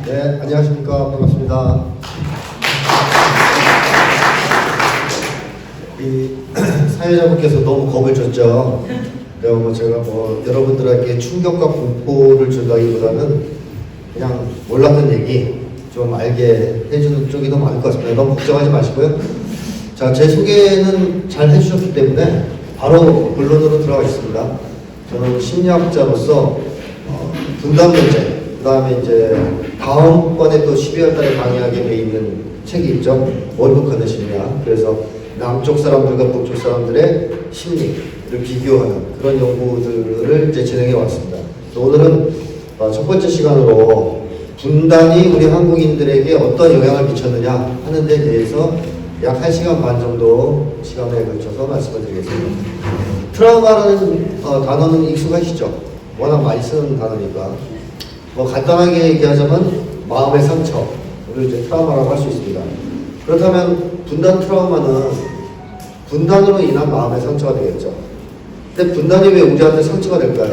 네, 안녕하십니까. 반갑습니다. 이 사회자분께서 너무 겁을 줬죠. 그리고 제가 여러분들에게 충격과 공포를 준다기보다는 그냥 몰랐던 얘기 좀 알게 해주는 쪽이 더 많을 것 같습니다. 너무 걱정하지 마시고요. 자, 제 소개는 잘 해주셨기 때문에 바로 본론으로 들어가겠습니다. 저는 심리학자로서 분단 문제, 그 다음에 이제 다음번에 또 12월 달에 강의하게 돼 있는 책이 있죠. 월북하는 심리학. 그래서 남쪽 사람들과 북쪽 사람들의 심리를 비교하는 그런 연구들을 이제 진행해 왔습니다. 오늘은 첫 번째 시간으로 분단이 우리 한국인들에게 어떤 영향을 미쳤느냐 하는 데 대해서 약 1시간 반 정도 시간에 걸쳐서 말씀을 드리겠습니다. 트라우마라는 단어는 익숙하시죠? 워낙 많이 쓰는 단어니까. 간단하게 얘기하자면 마음의 상처를 이제 트라우마라고 할 수 있습니다. 그렇다면 분단 트라우마는 분단으로 인한 마음의 상처가 되겠죠. 근데 분단이 왜 우리한테 상처가 될까요?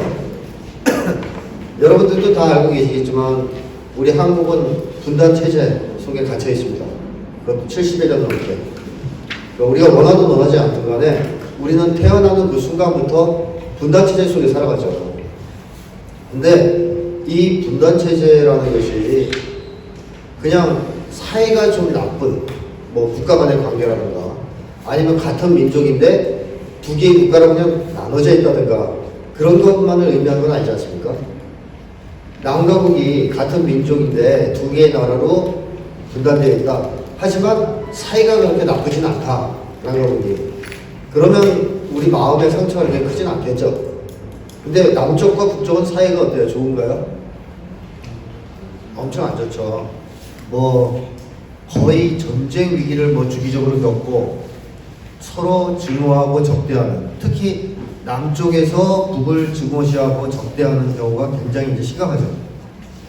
여러분들도 다 알고 계시겠지만 우리 한국은 분단 체제 속에 갇혀 있습니다. 그것도 70여 년 넘게. 우리가 원하든 원하지 않든 간에 우리는 태어나는 그 순간부터 분단 체제 속에 살아가죠. 근데 이 분단 체제라는 것이 그냥 사이가 좀 나쁜 국가 간의 관계라든가 아니면 같은 민족인데 두 개의 국가로 그냥 나눠져 있다든가 그런 것만을 의미하는 건 아니지 않습니까? 남과 북이 같은 민족인데 두 개의 나라로 분단되어 있다. 하지만 사이가 그렇게 나쁘진 않다. 남과 북이. 그러면 우리 마음의 상처가 그렇게 크진 않겠죠. 근데 남쪽과 북쪽은 사이가 어때요? 좋은가요? 엄청 안 좋죠. 거의 전쟁 위기를 주기적으로 겪고 서로 증오하고 적대하는, 특히 남쪽에서 북을 증오시하고 적대하는 경우가 굉장히 이제 심각하죠.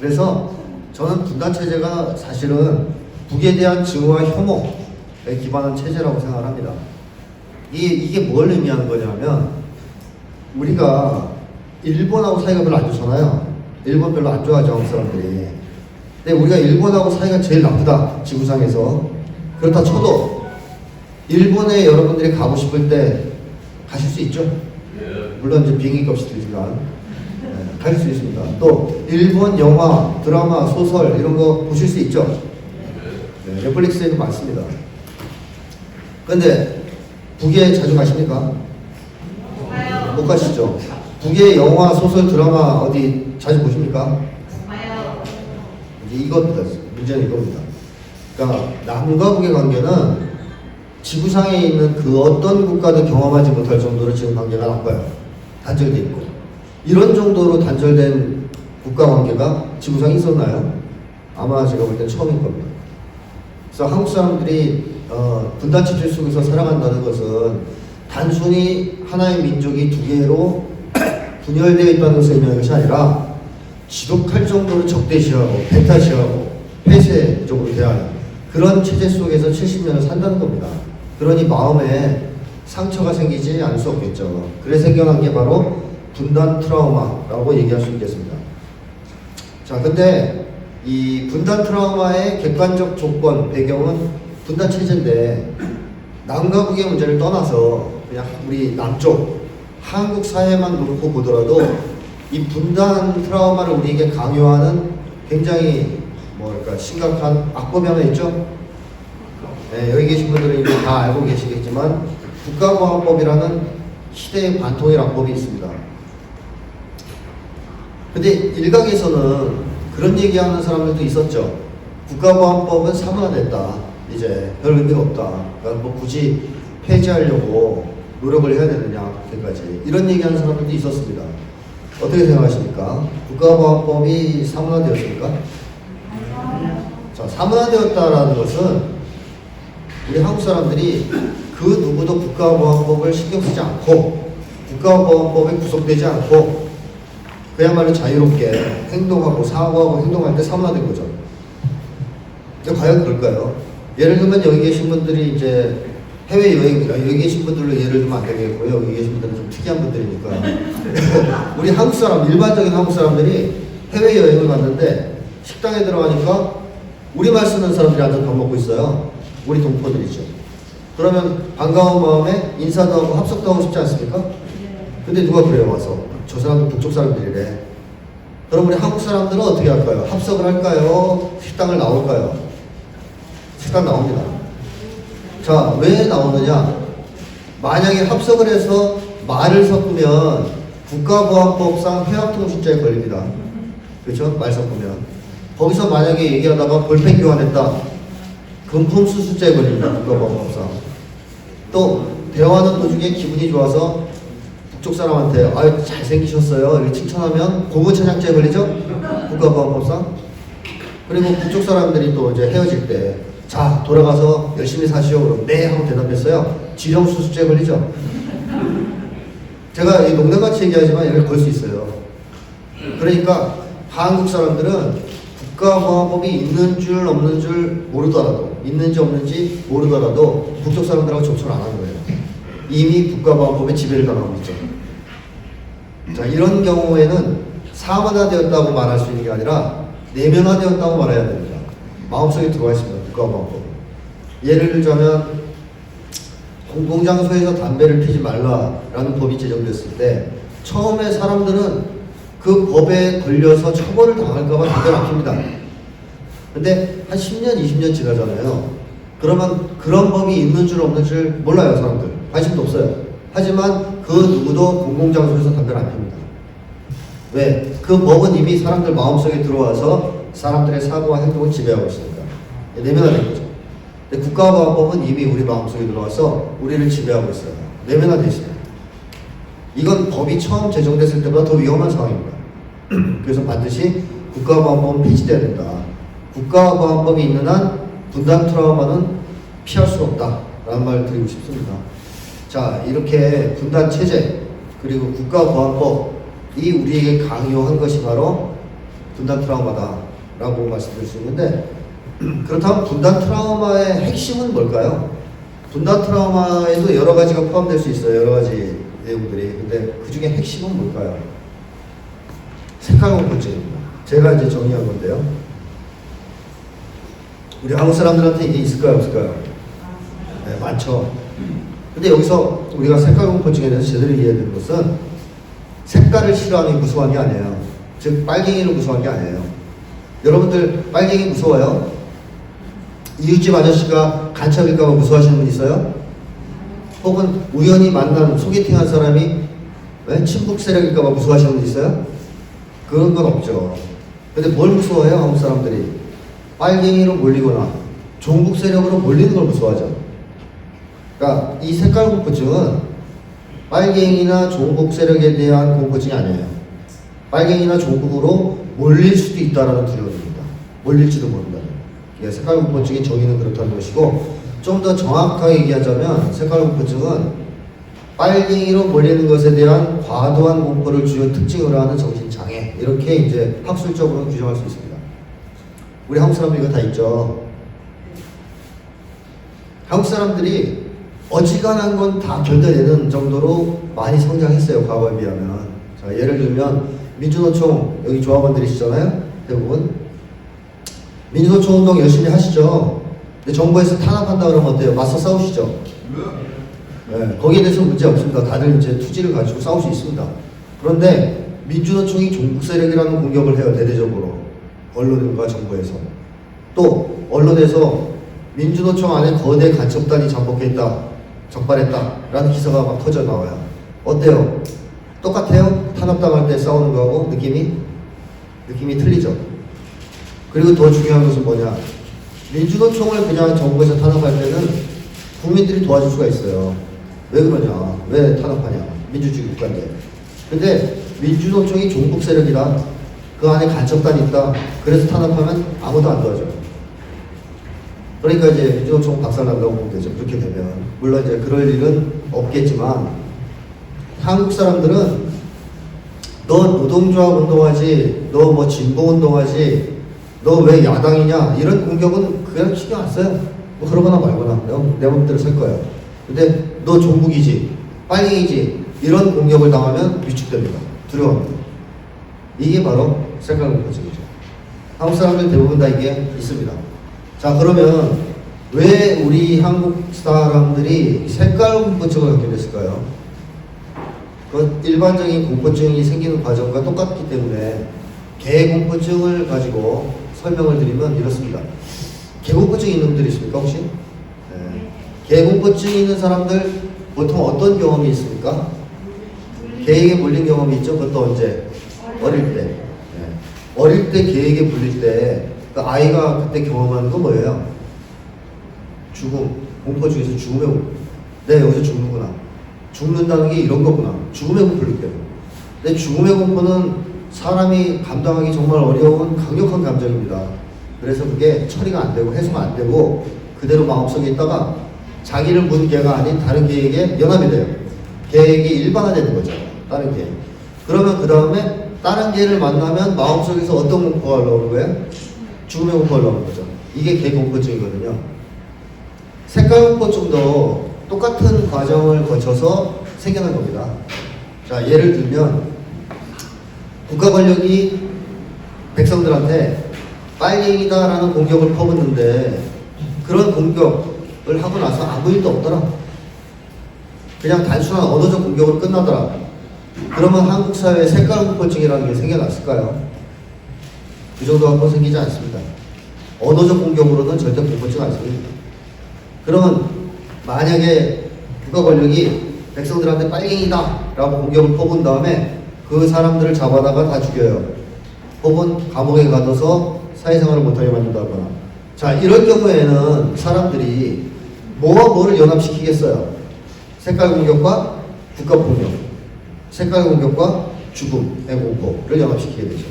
그래서 저는 분단 체제가 사실은 북에 대한 증오와 혐오에 기반한 체제라고 생각을 합니다. 이게 뭘 의미하는 거냐면 우리가 일본하고 사이가 별로 안 좋잖아요. 일본 별로 안 좋아하죠, 한국 사람들이. 근데 우리가 일본하고 사이가 제일 나쁘다, 지구상에서. 그렇다 쳐도 일본에 여러분들이 가고 싶을 때 가실 수 있죠? 물론 이제 비행기 값이 들지만 가실 수 있습니다. 또 일본 영화, 드라마, 소설 이런 거 보실 수 있죠? 넷플릭스에도 많습니다. 근데 북에 자주 가십니까? 못 가시죠? 북의 영화, 소설, 드라마 어디 자주 보십니까? 이제 이겁니다. 문제는 이겁니다. 그러니까 남과 북의 관계는 지구상에 있는 그 어떤 국가도 경험하지 못할 정도로 지금 관계가 나빠요. 단절돼 있고. 이런 정도로 단절된 국가 관계가 지구상에 있었나요? 아마 제가 볼 땐 처음인 겁니다. 그래서 한국 사람들이 분단 체제 속에서 살아간다는 것은 단순히 하나의 민족이 두 개로 분열되어 있다는 것을 의미하는 것이 아니라 지독할 정도로 적대시하고 배타시하고 폐쇄적으로 대하는 그런 체제 속에서 70년을 산다는 겁니다. 그러니 마음에 상처가 생기지 않을 수 없겠죠. 그래서 생겨난 게 바로 분단 트라우마라고 얘기할 수 있겠습니다. 자, 근데 이 분단 트라우마의 객관적 조건, 배경은 분단 체제인데 남과 북의 문제를 떠나서 그냥 우리 남쪽 한국 사회만 놓고 보더라도 이 분단 트라우마를 우리에게 강요하는 굉장히 심각한 악법이 하나 있죠? 네, 여기 계신 분들은 이미 다 알고 계시겠지만 국가보안법이라는 시대의 반통의 악법이 있습니다. 근데 일각에서는 그런 얘기하는 사람들도 있었죠. 국가보안법은 사문화됐다. 이제 별 의미가 없다. 그러니까 굳이 폐지하려고 노력을 해야 되느냐, 그때까지. 이런 얘기하는 사람들도 있었습니다. 어떻게 생각하십니까? 국가보안법이 사문화되었습니까? 자, 사문화되었다라는 것은 우리 한국 사람들이 그 누구도 국가보안법을 신경 쓰지 않고 국가보안법에 구속되지 않고 그야말로 자유롭게 행동하고 사고하고 행동할 때 사문화된 거죠. 과연 그럴까요? 예를 들면 여기 계신 분들이 이제 해외여행, 여기 계신 분들로 예를 들면 안 되겠고요. 여기 계신 분들은 좀 특이한 분들이니까. 우리 한국 사람, 일반적인 한국 사람들이 해외여행을 갔는데 식당에 들어가니까 우리말 쓰는 사람들이 앉아서 밥 먹고 있어요. 우리 동포들이죠. 그러면 반가운 마음에 인사도 하고 합석도 하고 싶지 않습니까? 근데 누가 그래요 와서 저 사람들 북쪽 사람들이래. 그럼 우리 한국 사람들은 어떻게 할까요? 합석을 할까요? 식당을 나올까요? 식당 나옵니다. 자, 왜 나오느냐? 만약에 합석을 해서 말을 섞으면 국가보안법상 회합통신죄에 걸립니다. 그렇죠? 말 섞으면. 거기서 만약에 얘기하다가 볼펜 교환했다. 금품수수죄에 걸립니다. 국가보안법상. 또 대화하는 도중에 기분이 좋아서 북쪽 사람한테 아유 잘생기셨어요 이렇게 칭찬하면 공무차량죄에 걸리죠? 국가보안법상. 그리고 북쪽 사람들이 또 이제 헤어질 때 자 돌아가서 열심히 사시오 그럼 네 하고 대답했어요. 지령수수죄에 걸리죠? 제가 이 농담같이 얘기하지만 이걸 걸 수 있어요. 그러니까 한국 사람들은 국가보안법이 있는 줄 없는 줄 모르더라도 있는지 없는지 모르더라도 북쪽 사람들하고 접촉을 안 하는 거예요. 이미 국가보안법의 지배를 당하고 있죠. 자, 이런 경우에는 사문화되었다고 말할 수 있는 게 아니라 내면화되었다고 말해야 됩니다. 마음속에 들어와 있습니다. 국가보안법. 예를 들자면 공공장소에서 담배를 피지 말라라는 법이 제정됐을 때 처음에 사람들은 그 법에 걸려서 처벌을 당할까봐 담배를 안 핍니다. 근데 한 10년, 20년 지나잖아요. 그러면 그런 법이 있는 줄 없는 줄 몰라요, 사람들. 관심도 없어요. 하지만 그 누구도 공공장소에서 담배를 안 핍니다. 왜? 그 법은 이미 사람들 마음속에 들어와서 사람들의 사고와 행동을 지배하고 있으니까. 내면화된 거죠. 근데 국가보안법은 이미 우리 마음속에 들어와서 우리를 지배하고 있어요. 내면화되어 있습니다. 이건 법이 처음 제정됐을 때보다 더 위험한 상황입니다. 그래서 반드시 국가보안법은 폐지돼야 된다. 국가보안법이 있는 한 분단 트라우마는 피할 수 없다 라는 말을 드리고 싶습니다. 자, 이렇게 분단 체제 그리고 국가보안법이 우리에게 강요한 것이 바로 분단 트라우마다 라고 말씀드릴 수 있는데 그렇다면 분단 트라우마의 핵심은 뭘까요? 분단 트라우마에도 여러 가지가 포함될 수 있어요. 여러 가지 내용들이. 근데 그 중에 핵심은 뭘까요? 색깔공포증입니다. 제가 이제 정의한 건데요. 우리 한국 사람들한테 이게 있을까요? 없을까요? 네, 많죠. 근데 여기서 우리가 색깔공포증에 대해서 제대로 이해해야 되는 것은 색깔을 싫어하는 게 무서운 게 아니에요. 즉 빨갱이를 무서워한 게 아니에요. 여러분들 빨갱이 무서워요? 이웃집 아저씨가 간첩일까 봐 무서워하시는 분 있어요? 혹은 우연히 만난 소개팅한 사람이 왜? 친북 세력일까 봐 무서워하시는 분 있어요? 그런 건 없죠. 근데 뭘 무서워해요? 한국 사람들이 빨갱이로 몰리거나 종북 세력으로 몰리는 걸 무서워하죠. 그러니까 이 색깔 공포증은 빨갱이나 종북 세력에 대한 공포증이 아니에요. 빨갱이나 종북으로 몰릴 수도 있다는 두려움입니다. 몰릴지도 모른다는. 색깔 공포증의 정의는 그렇다는 것이고, 좀 더 정확하게 얘기하자면 색깔 공포증은 빨갱이로 몰리는 것에 대한 과도한 공포를 주요 특징으로 하는 정신장애, 이렇게 이제 학술적으로 규정할 수 있습니다. 우리 한국 사람들 이거 다 있죠. 한국 사람들이 어지간한 건 다 견뎌내는 정도로 많이 성장했어요, 과거에 비하면. 자, 예를 들면 민주노총 여기 조합원들이시잖아요, 대부분. 민주노총 운동 열심히 하시죠. 근데 정부에서 탄압한다 그러면 어때요? 맞서 싸우시죠. 네, 거기에 대해서 문제 없습니다. 다들 이제 투지를 가지고 싸울 수 있습니다. 그런데 민주노총이 종북 세력이라는 공격을 해요, 대대적으로. 언론과 정부에서. 또 언론에서 민주노총 안에 거대 간첩단이 잠복했다, 적발했다 라는 기사가 막 터져 나와요. 어때요? 똑같아요? 탄압당할 때 싸우는 거하고 느낌이 틀리죠. 그리고 더 중요한 것은 뭐냐, 민주노총을 그냥 정부에서 탄압할 때는 국민들이 도와줄 수가 있어요. 왜 그러냐, 왜 탄압하냐, 민주주의 국가인데. 근데 민주노총이 종북 세력이다, 그 안에 간첩단이 있다, 그래서 탄압하면 아무도 안 도와줘요. 그러니까 이제 민주노총 박살난다고 보면 되죠. 그렇게 되면. 물론 이제 그럴 일은 없겠지만, 한국 사람들은 너 노동조합 운동하지, 너 뭐 진보 운동하지, 너 왜 야당이냐, 이런 공격은 그냥 신경 안 써요. 뭐 그러거나 말거나 내 맘대로 살 거예요. 근데 너 종북이지, 빨갱이지, 이런 공격을 당하면 위축됩니다. 두려워합니다. 이게 바로 색깔 공포증이죠. 한국 사람들 대부분 다 이게 있습니다. 자, 그러면 왜 우리 한국 사람들이 색깔 공포증을 갖게 됐을까요? 그 일반적인 공포증이 생기는 과정과 똑같기 때문에 개공포증을 가지고 설명을 드리면 이렇습니다. 개공포증이 있는 분들이 있습니까 혹시? 네. 개공포증이 있는 사람들 보통 어떤 경험이 있습니까? 개에게 물린 경험이 있죠? 그것도 언제? 어릴 때. 네. 어릴 때 개에게 물릴 때 그 아이가 그때 경험하는 건 뭐예요? 죽음. 공포 중에서 죽음의 공포. 내 여기서 죽는구나. 죽는다는 게 이런 거구나. 죽음의 공포를 느껴요. 근데 죽음의 공포는 사람이 감당하기 정말 어려운 강력한 감정입니다. 그래서 그게 처리가 안 되고 해소가 안 되고 그대로 마음속에 있다가 자기를 문 개가 아닌 다른 개에게 연합이 돼요. 개에게 일반화되는 거죠. 다른 개. 그러면 그 다음에 다른 개를 만나면 마음속에서 어떤 공포가 올라오는 거예요? 죽음의 공포가 올라오는 거죠. 이게 개 공포증이거든요. 색깔 공포증도 똑같은 과정을 거쳐서 생겨난 겁니다. 자, 예를 들면 국가 권력이 백성들한테 빨갱이다라는 공격을 퍼붓는데 그런 공격을 하고 나서 아무 일도 없더라. 그냥 단순한 언어적 공격으로 끝나더라. 그러면 한국 사회에 색깔 공포증이라는 게 생겨났을까요? 그 정도 한번 생기지 않습니다. 언어적 공격으로는 절대 공포증 안 생깁니다. 그러면 만약에 국가 권력이 백성들한테 빨갱이다 라고 공격을 퍼본 다음에 그 사람들을 잡아다가 다 죽여요. 혹은 감옥에 가둬서 사회생활을 못하게 만든다거나. 자, 이런 경우에는 사람들이 뭐와 뭐를 연합시키겠어요? 색깔 공격과 국가폭력, 색깔 공격과 죽음의 공포를 연합시키게 되죠.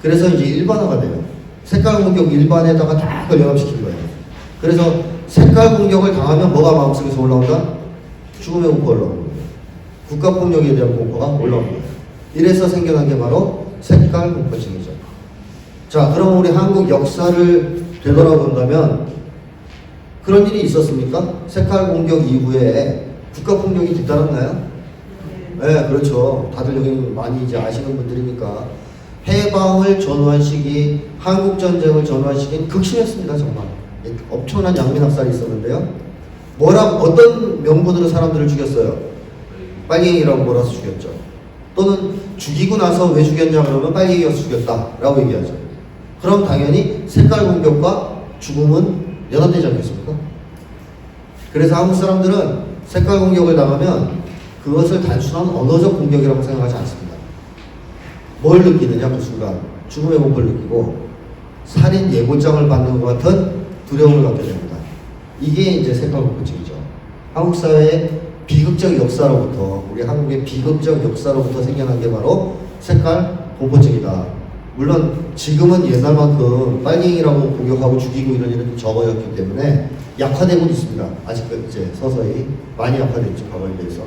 그래서 이제 일반화가 돼요. 색깔 공격 일반에다가 다 그걸 연합시킨 거예요. 그래서 색깔 공격을 당하면 뭐가 마음속에서 올라온다? 죽음의 공포가 올라오는 거예요. 국가폭력에 대한 공포가 올라오는 거예요. 이래서 생겨난 게 바로 색깔 공포증이죠. 자, 그럼 우리 한국 역사를 되돌아본다면 그런 일이 있었습니까? 색깔 공격 이후에 국가폭력이 뒤따랐나요? 네, 그렇죠. 다들 여기 많이 이제 아시는 분들이니까 해방을 전후한 한국전쟁을 전후한 시기는 극심했습니다. 정말 엄청난 양민학살이 있었는데요. 어떤 명분으로 사람들을 죽였어요? 빨갱이라고 몰아서 죽였죠. 또는 죽이고 나서 왜 죽였냐 그러면 빨갱이가 죽였다라고 얘기하죠. 그럼 당연히 색깔 공격과 죽음은 연합되지 않겠습니까? 그래서 한국 사람들은 색깔 공격을 당하면 그것을 단순한 언어적 공격이라고 생각하지 않습니다. 뭘 느끼느냐 그 순간 죽음의 공포를 느끼고 살인 예고장을 받는 것 같은 두려움을 갖게 됩니다. 이게 이제 색깔 공포증이죠. 한국 사회의 비극적 역사로부터 우리 한국의 비극적 역사로부터 생겨난 게 바로 색깔 공포증이다. 물론 지금은 옛날만큼 빨갱이라고 공격하고 죽이고 이런 일은 좀 적어졌기 때문에 약화되고 있습니다. 아직 이제 서서히 많이 약화됐죠. 과거에 비해서.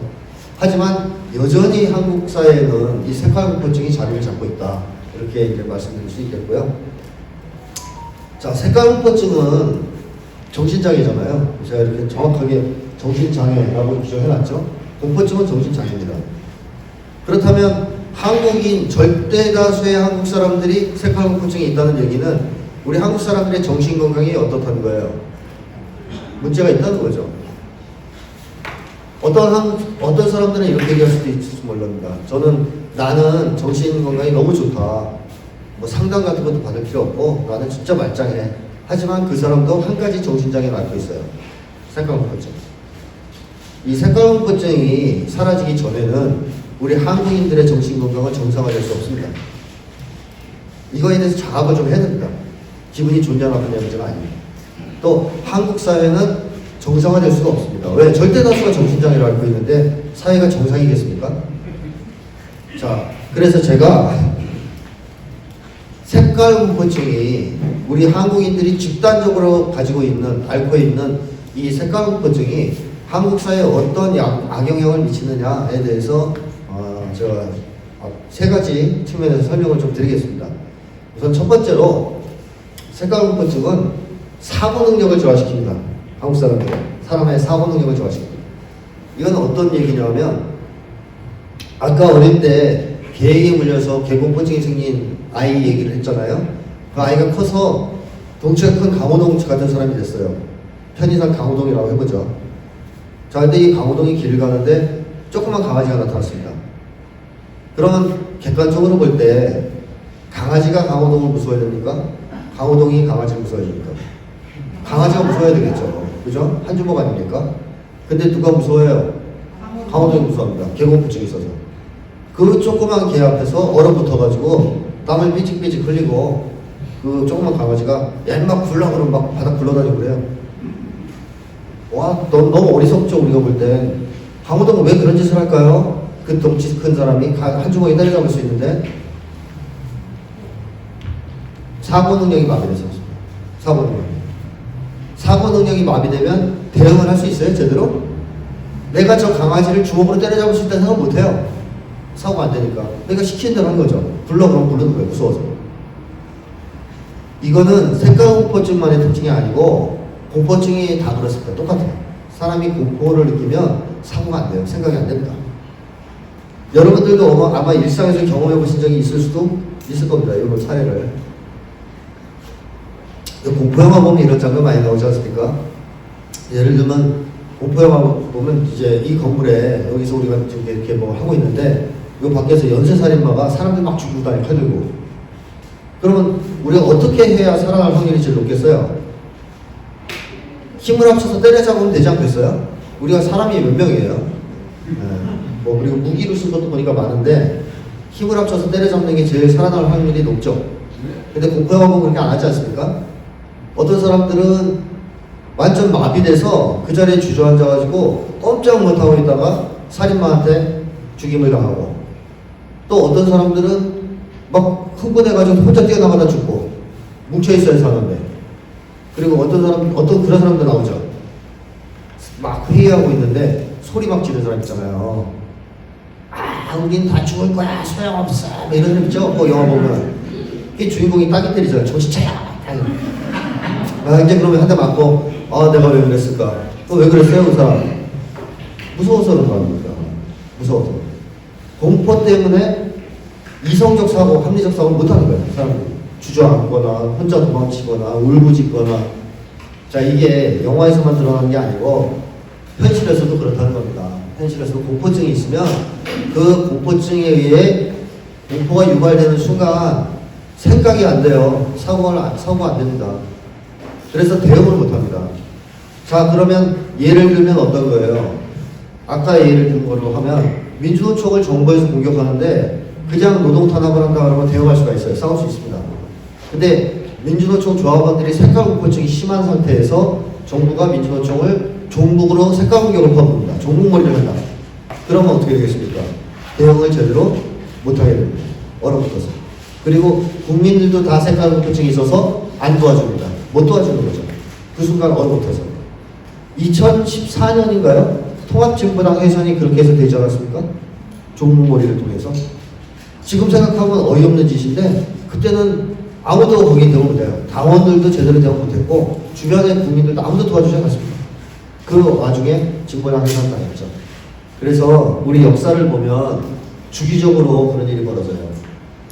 하지만 여전히 한국 사회에는 이 색깔 공포증이 자리를 잡고 있다. 이렇게 이제 말씀드릴 수 있겠고요. 자, 색깔 공포증은 정신장애잖아요. 제가 이렇게 정확하게 정신장애라고 규정해놨죠. 공포증은 정신장애입니다. 그렇다면 한국인 절대 다수의 한국 사람들이 색깔 공포증이 있다는 얘기는 우리 한국 사람들의 정신 건강이 어떻다는 거예요? 문제가 있다는 거죠. 어떤 사람들은 이렇게 얘기할 수도 있을지 몰랍니다. 나는 정신 건강이 너무 좋다. 뭐 상담 같은 것도 받을 필요 없고 나는 진짜 말짱해. 하지만 그 사람도 한 가지 정신장애를 앓고 있어요. 색깔 공포증. 이 색깔 공포증이 사라지기 전에는 우리 한국인들의 정신 건강은 정상화될 수 없습니다. 이거에 대해서 자각을 좀 해야 됩니다. 기분이 좋냐 나쁘냐 문제가 아닙니다. 또 한국 사회는 정상화될 수가 없습니다. 왜? 절대 다수가 정신장애를 앓고 있는데 사회가 정상이겠습니까? 자, 그래서 제가 색깔 공포증이 우리 한국인들이 집단적으로 앓고 있는 이 색깔 공포증이 한국 사회에 어떤 악영향을 미치느냐에 대해서 제가 세 가지 측면에서 설명을 좀 드리겠습니다. 우선 첫 번째로 색깔 공포증은 사고 능력을 저하시킵니다. 한국 사람의 사고 능력을 저하시킵니다. 이건 어떤 얘기냐면 아까 어릴 때 개에게 물려서 개공포증이 생긴 아이 얘기를 했잖아요. 그 아이가 커서 덩치가 큰 강호동 같은 사람이 됐어요. 편의상 강호동이라고 해보죠. 자, 근데 이 강호동이 길을 가는데 조그만 강아지가 나타났습니다. 그러면 객관적으로 볼 때 강아지가 강호동을 무서워해야 됩니까? 강호동이 강아지를 무서워해야 됩니까? 강아지가 무서워야 되겠죠. 그죠? 한 주먹 아닙니까? 근데 누가 무서워해요? 강호동이 무서워합니다. 개공포증이 있어서. 그 조그만 개 앞에서 얼어붙어가지고 땀을 삐직삐직 흘리고 그 조그만 강아지가 얄막 굴러 그러면 막 바닥 굴러다니고 그래요. 와, 너무 어리석죠. 우리가 볼 땐. 강호동은 왜 그런 짓을 할까요? 그 덩치 큰 사람이 한 주먹에 때려잡을 수 있는데 사고 능력이 마비돼서 사고 능력이 마비되면 대응을 할 수 있어요? 제대로? 내가 저 강아지를 주먹으로 때려잡을 수 있다는 생각 못해요. 사고가 안 되니까. 그러니까 시키는 대로 하는 거죠. 불러 그러면 부르는 거예요. 무서워서. 이거는 색깔공포증만의 특징이 아니고 공포증이 다 그렇을 거예요. 똑같아요. 사람이 공포를 느끼면 사고가 안 돼요. 생각이 안 됩니다. 여러분들도 아마 일상에서 경험해 보신 적이 있을 수도 있을 겁니다. 이런 사례를. 공포 영화 보면 이런 장면 많이 나오지 않습니까? 예를 들면 공포 영화 보면 이제 이 건물에 여기서 우리가 지금 이렇게 뭐 하고 있는데 이 밖에서 연쇄살인마가 사람들 막 죽이고 다니고 칼 들고. 그러면 우리가 어떻게 해야 살아날 확률이 제일 높겠어요? 힘을 합쳐서 때려잡으면 되지 않겠어요? 우리가 사람이 몇 명이에요? 뭐 그리고 무기로 쓴 것도 보니까 많은데 힘을 합쳐서 때려잡는 게 제일 살아날 확률이 높죠. 근데 공포 영화 보면 그렇게 안 하지 않습니까? 어떤 사람들은 완전 마비돼서 그 자리에 주저앉아가지고 꼼짝 못하고 있다가 살인마한테 죽임을 당하고, 또 어떤 사람들은 막 흥분해가지고 혼자 뛰어나가다 죽고 뭉쳐있어야 사는데, 그리고 어떤 그런 사람도 나오죠. 막 회의하고 있는데 소리 막 지르는 사람 있잖아요. 우린 다 죽을 거야, 소용없어, 뭐 이런 사람 있죠. 뭐 영화 보면 이 주인공이 따기 때리잖아요. 정신 차려. 이제 그러면 한 대 맞고, 내가 왜 그랬을까? 왜 그랬어요, 그 사람? 무서워서 그런 거 아닙니까? 무서워서. 공포 때문에 이성적 사고, 합리적 사고를 못하는 거예요, 사람들이. 주저앉거나, 혼자 도망치거나, 울부짖거나. 자, 이게 영화에서만 드러나는 게 아니고, 현실에서도 그렇다는 겁니다. 현실에서도 공포증이 있으면, 그 공포증에 의해 공포가 유발되는 순간, 생각이 안 돼요. 사고가 안 됩니다. 그래서 대응을 못 합니다. 자, 그러면 예를 들면 어떤 거예요? 아까 예를 든 거로 하면 민주노총을 정부에서 공격하는데 그냥 노동 탄압을 한다 그러면 대응할 수가 있어요. 싸울 수 있습니다. 근데 민주노총 조합원들이 색깔 공포증이 심한 상태에서 정부가 민주노총을 종북으로 색깔 공격을 퍼붓는다. 종북머리를 한다. 그러면 어떻게 되겠습니까? 대응을 제대로 못하게 됩니다. 얼어붙어서. 그리고 국민들도 다 색깔 공포증이 있어서 안 도와줍니다. 못 도와주는 거죠. 그 순간 얼어붙어서. 2014년인가요? 통합진보당 해산이 그렇게 해서 되지 않았습니까? 종북머리를 통해서. 지금 생각하면 어이없는 짓인데 그때는 아무도 거기에 대응 못해요. 당원들도 제대로 대응 못했고 주변의 국민들도 아무도 도와주지 않았습니다. 그 와중에 진보당 해산 당했죠. 그래서 우리 역사를 보면 주기적으로 그런 일이 벌어져요.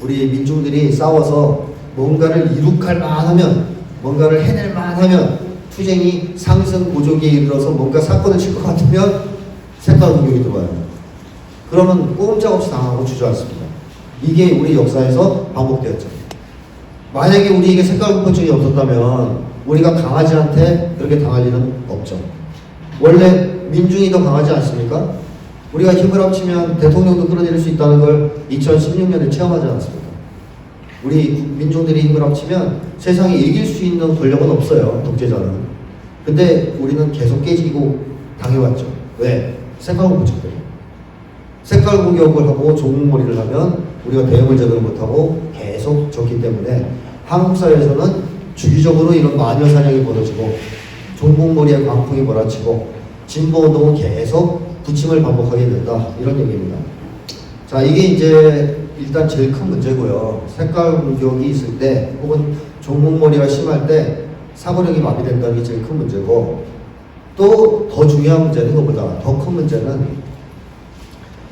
우리 민중들이 싸워서 뭔가를 이룩할 만하면, 뭔가를 해낼 만하면, 투쟁이 상승 고조기에 이르러서 뭔가 사건을 칠 것 같으면 색깔 공격이 들어와요. 그러면 꼼짝없이 당하고 주저앉습니다. 이게 우리 역사에서 반복되었죠. 만약에 우리에게 색깔 공포증이 없었다면 우리가 강아지한테 그렇게 당할 일은 없죠. 원래 민중이 더 강하지 않습니까? 우리가 힘을 합치면 대통령도 끌어내릴 수 있다는 걸 2016년에 체험하지 않았습니까? 우리 민중들이 힘을 합치면 세상에 이길 수 있는 권력은 없어요, 독재자는. 근데 우리는 계속 깨지고 당해왔죠. 왜? 색깔 공포증 때문에. 색깔 공격을 하고 종북머리를 하면 우리가 대응을 제대로 못하고 계속 졌기 때문에 한국 사회에서는 주기적으로 이런 마녀 사냥이 벌어지고 종북머리의 광풍이 몰아치고 진보운동은 계속 부침을 반복하게 된다, 이런 얘기입니다. 자, 이게 이제 일단 제일 큰 문제고요. 색깔 공격이 있을 때 혹은 종북머리가 심할 때 사고력이 마비된다는 게 제일 큰 문제고, 또 더 중요한 문제는, 그거보다 더 큰 문제는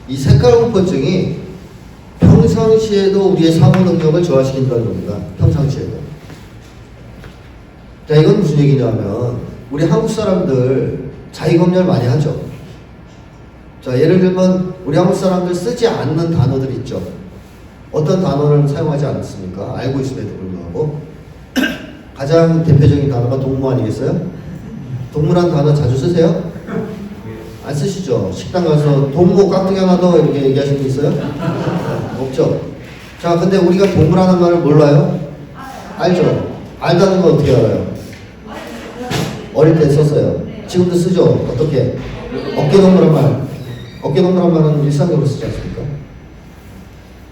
이 색깔 공포증이 평상시에도 우리의 사고 능력을 저하시킨다는 겁니다. 평상시에도. 자, 이건 무슨 얘기냐면 우리 한국 사람들 자기검열 많이 하죠. 자, 예를 들면 우리 한국 사람들 쓰지 않는 단어들 있죠. 어떤 단어를 사용하지 않습니까? 알고 있음에도 불구하고 가장 대표적인 단어가 동무 아니겠어요? 동무란 단어 자주 쓰세요? 안 쓰시죠? 식당 가서 동무 깍두기 하나 더 이렇게 얘기하시는 분 있어요? 없죠? 자, 근데 우리가 동무라는 말을 몰라요? 알죠? 알다는 건 어떻게 알아요? 어릴 때 썼어요. 지금도 쓰죠? 어떻게? 어깨동무란 말. 어깨동무란 말은 일상적으로 쓰지 않습니까?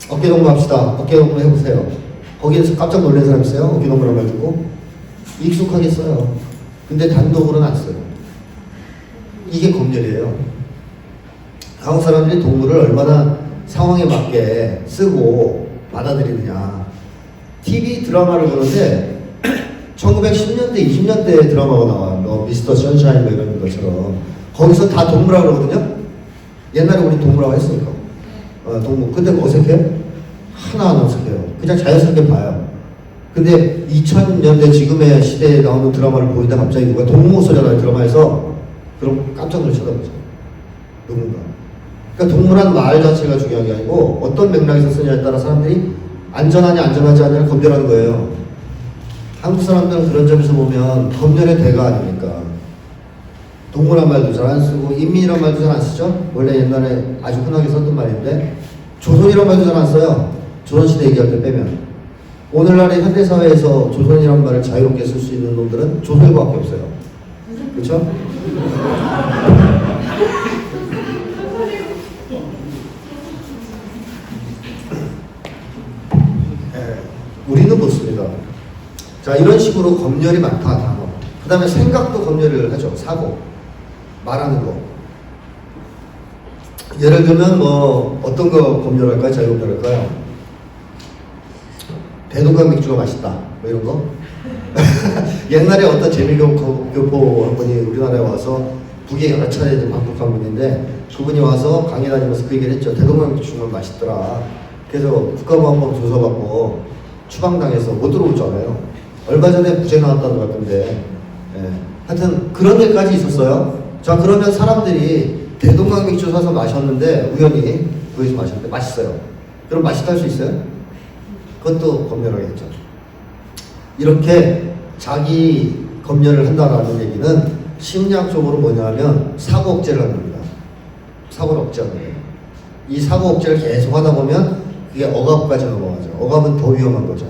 어깨동무 합시다. 어깨동무 해보세요. 거기에서 깜짝 놀란 사람 있어요? 어깨동무란 말 듣고? 익숙하게 써요. 근데 단독으로는 안 써요. 이게 검열이에요. 한국 사람들이 동물을 얼마나 상황에 맞게 쓰고 받아들이느냐. TV 드라마를 보는데 1910년대, 20년대 드라마가 나와요. 뭐 미스터 선샤인 뭐 이런 것처럼. 거기서 다 동물이라고 그러거든요. 옛날에 우리 동물이라고 했으니까. 동물. 근데 어색해? 하나하나 어색해요. 그냥 자연스럽게 봐요. 근데 2000년대 지금의 시대에 나오는 드라마를 보이다 갑자기 누가 동물 소리라는 드라마에서 그럼 깜짝 놀라 쳐다보죠. 누군가. 그러니까 동물한 말 자체가 중요한 게 아니고 어떤 맥락에서 쓰냐에 따라 사람들이 안전하냐 안전하지 않냐를 검열하는 거예요. 한국 사람들은 그런 점에서 보면 검열의 대가 아닙니까? 동물한 말도 잘 안 쓰고 인민이란 말도 잘 안 쓰죠? 원래 옛날에 아주 흔하게 썼던 말인데 조선이란 말도 잘 안 써요. 조선시대 얘기할 때 빼면. 오늘날의 현대사회에서 조선이란 말을 자유롭게 쓸 수 있는 놈들은 조선일보밖에 없어요. 그렇죠? 네, 우리는 못 씁니다. 자, 이런 식으로 검열이 많다, 단어. 그 다음에 생각도 검열을 하죠. 사고. 말하는 거. 예를 들면 뭐 어떤 거 검열할까요? 자유검열할까요? 대동강 맥주가 맛있다. 뭐 이런 거. 옛날에 어떤 재미교포 한 분이 우리나라에 와서 북에 여러 차례 방북한 분인데 그분이 와서 강의 다니면서 그 얘기를 했죠. 대동강 맥주 정말 맛있더라. 그래서 국가보안법 조사받고 추방당해서 못 들어올 줄 알아요. 얼마 전에 무죄 나왔다는 것 같은데. 예. 하여튼 그런 일까지 있었어요. 자, 그러면 사람들이 대동강 맥주 사서 마셨는데 우연히 거기서 마셨는데 맛있어요. 그럼 맛있다 할 수 있어요? 그것도 검열하겠죠. 이렇게 자기 검열을 한다라는 얘기는 심리학적으로 뭐냐면 사고 억제를 하는 겁니다. 사고를 억제하는 거예요. 이 사고 억제를 계속 하다 보면 그게 억압까지 넘어가죠. 억압은 더 위험한 거죠.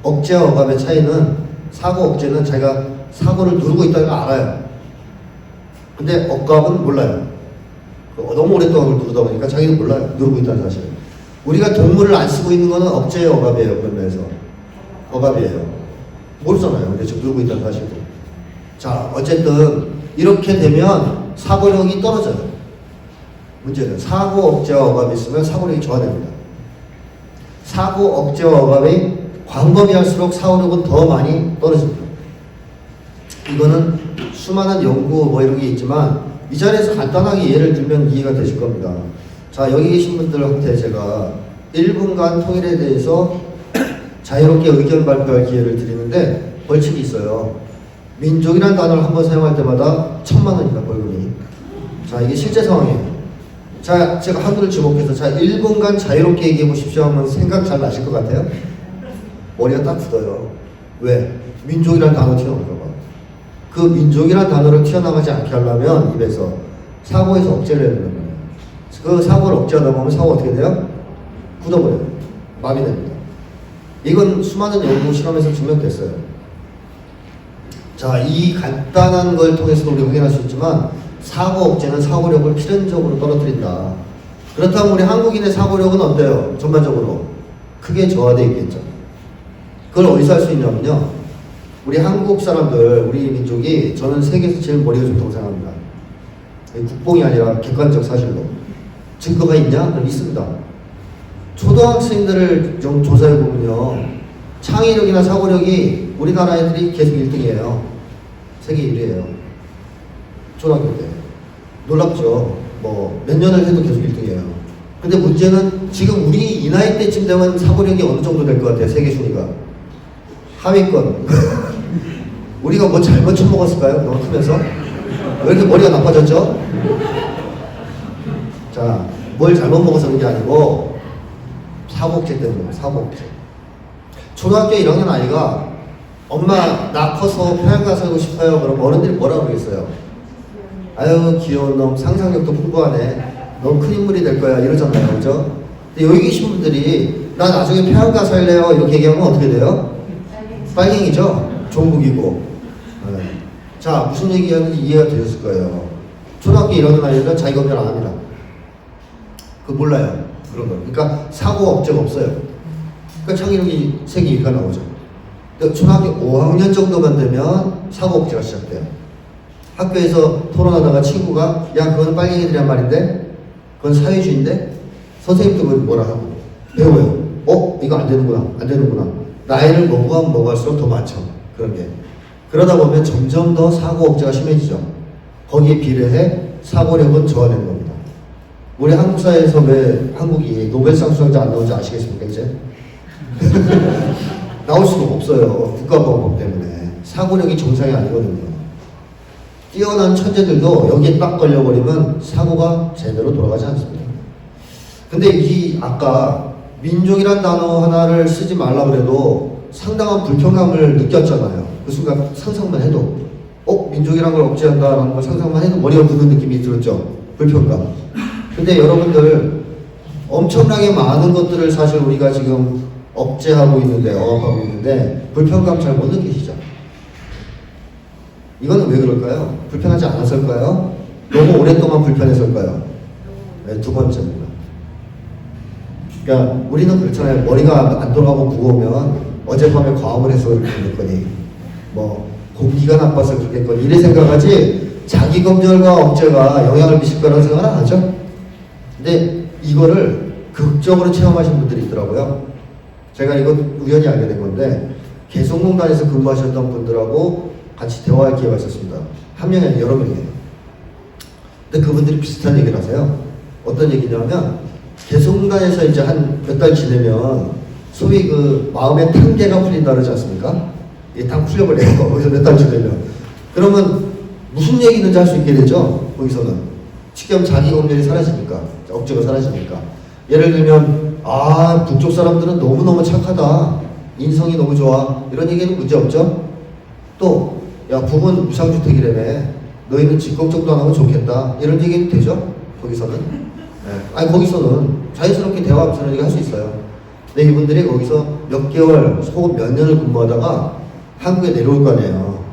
억제와 억압의 차이는 사고 억제는 자기가 사고를 누르고 있다는 걸 알아요. 근데 억압은 몰라요. 너무 오랫동안 그걸 누르다 보니까 자기는 몰라요. 누르고 있다는 사실을. 우리가 동물을 안 쓰고 있는 거는 억제의 억압이에요. 그런 면에서. 억압이에요. 모르잖아요. 근데 지금 누르고 있다는 사실도. 자, 어쨌든 이렇게 되면 사고력이 떨어져요. 문제는 사고 억제와 억압이 있으면 사고력이 저하됩니다. 사고 억제와 억압이 광범위할수록 사고력은 더 많이 떨어집니다. 이거는 수많은 연구 뭐 이런 게 있지만 이 자리에서 간단하게 예를 들면 이해가 되실 겁니다. 자, 여기 계신 분들한테 제가 1분간 통일에 대해서 자유롭게 의견 발표할 기회를 드리는데 벌칙이 있어요. 민족이라는 단어를 한번 사용할 때마다 1000만원입니다, 벌금이. 자, 이게 실제 상황이에요. 자, 제가 한글을 지목해서 자, 1분간 자유롭게 얘기해 보십시오 하면 생각 잘 나실 것 같아요? 머리가 딱 굳어요. 왜? 민족이라는 단어 튀어나올까 봐. 그 민족이라는 단어를 튀어나가지 않게 하려면 입에서 사고에서 억제를 해야 된단 말이에요. 그 사고를 억제하다 보면 사고가 어떻게 돼요? 굳어버려요. 마비됩니다. 이건 수많은 연구 실험에서 증명됐어요. 자, 이 간단한 걸 통해서도 우리가 확인할 수 있지만 사고 억제는 사고력을 필연적으로 떨어뜨린다. 그렇다면 우리 한국인의 사고력은 어때요? 전반적으로 크게 저하되어 있겠죠. 그걸 어디서 할 수 있냐면요, 우리 한국 사람들, 우리 민족이 저는 세계에서 제일 머리가 좋다고 생각합니다. 국뽕이 아니라 객관적 사실로. 증거가 있냐? 그럼 있습니다. 초등학생들을 좀 조사해보면요, 창의력이나 사고력이 우리나라 애들이 계속 1등이에요. 세계 1위에요. 초등학교 때. 놀랍죠? 뭐 몇 년을 해도 계속 1등이에요. 근데 문제는 지금 우리 이 나이 때쯤 되면 사고력이 어느 정도 될 것 같아요? 세계 순위가. 하위권. 우리가 뭐 잘못 처먹었을까요? 너무 크면서? 왜 이렇게 머리가 나빠졌죠? 자, 뭘 잘못 먹어서 그런 게 아니고 사고업체 때문에 사고업체. 초등학교 1학년 아이가 엄마 나 커서 평양가 살고 싶어요. 그럼 어른들이 뭐라고 그러겠어요? 아유 귀여운 놈, 상상력도 풍부하네, 너 큰 인물이 될 거야 이러잖아요. 그죠? 근데 여기 계신 분들이 나 나중에 평양가 살래요 이렇게 얘기하면 어떻게 돼요? 빨갱이죠? 종북이고. 네. 자, 무슨 얘기하는지 이해가 되셨을 거예요. 초등학교 1학년 아이들은 자기 검열 안 합니다. 그거 몰라요. 그런 거. 그러니까 사고 업체가 없어요. 그러니까 창의력이 세계 1위가 나오죠. 초등학교 5학년 정도만 되면 사고 업체가 시작돼요. 학교에서 토론하다가 친구가 야 그건 빨갱이들이란 말인데 그건 사회주의인데 선생님도 그걸 뭐라 하고 배워요. 이거 안 되는구나 안 되는구나. 나이를 먹어가면 먹을수록 더 많죠. 그런 게. 그러다 보면 점점 더 사고 업체가 심해지죠. 거기에 비례해 사고력은 저하되는 겁니다. 우리 한국 사회에서 왜 한국이 노벨상 수상자 안 나오는지 아시겠습니까 이제? 나올 수가 없어요. 국가보안법 때문에. 사고력이 정상이 아니거든요. 뛰어난 천재들도 여기에 딱 걸려버리면 사고가 제대로 돌아가지 않습니다. 근데 이 아까 민족이란 단어 하나를 쓰지 말라 그래도 상당한 불편감을 느꼈잖아요. 그 순간 상상만 해도 민족이란 걸 억제한다라는 걸 상상만 해도 머리가 굳는 느낌이 들었죠. 불편감. 근데 여러분들 엄청나게 많은 것들을 사실 우리가 지금 억제하고 있는데 억압하고 있는데 불편감 잘 못 느끼시죠? 이거는 왜 그럴까요? 불편하지 않았을까요? 너무 오랫동안 불편했을까요? 네, 두 번째입니다. 그러니까 우리는 그렇잖아요. 머리가 안 돌아가고 무거우면 어젯밤에 과음을 해서 그랬거니 뭐 공기가 나빠서 그랬거니 이래 생각하지 자기 검열과 억제가 영향을 미칠 거라는 생각은 안 하죠? 근데 이거를 극적으로 체험하신 분들이 있더라고요. 제가 이거 우연히 알게 된 건데 개성공단에서 근무하셨던 분들하고 같이 대화할 기회가 있었습니다. 한 명이 아니라 여러 명이에요. 근데 그분들이 비슷한 얘기를 하세요. 어떤 얘기냐면 개성공단에서 이제 한 몇 달 지내면 소위 그 마음의 탄계가 풀린다 그러지 않습니까? 이게 딱 풀려버려요. 거기서 몇 달 지내면. 그러면 무슨 얘기든지 할 수 있게 되죠. 거기서는. 지금 자기 검열이 사라지니까, 억제가 사라지니까. 예를 들면 북쪽 사람들은 너무너무 착하다, 인성이 너무 좋아, 이런 얘기는 문제 없죠. 또 야 부분 무상주택이라며 너희는 직업적도 안 하면 좋겠다 이런 얘기는 되죠. 거기서는. 네. 거기서는 자연스럽게 대화하면서 얘기 할 수 있어요. 근데 이분들이 거기서 몇 개월 혹은 몇 년을 근무하다가 한국에 내려올 거 아니에요.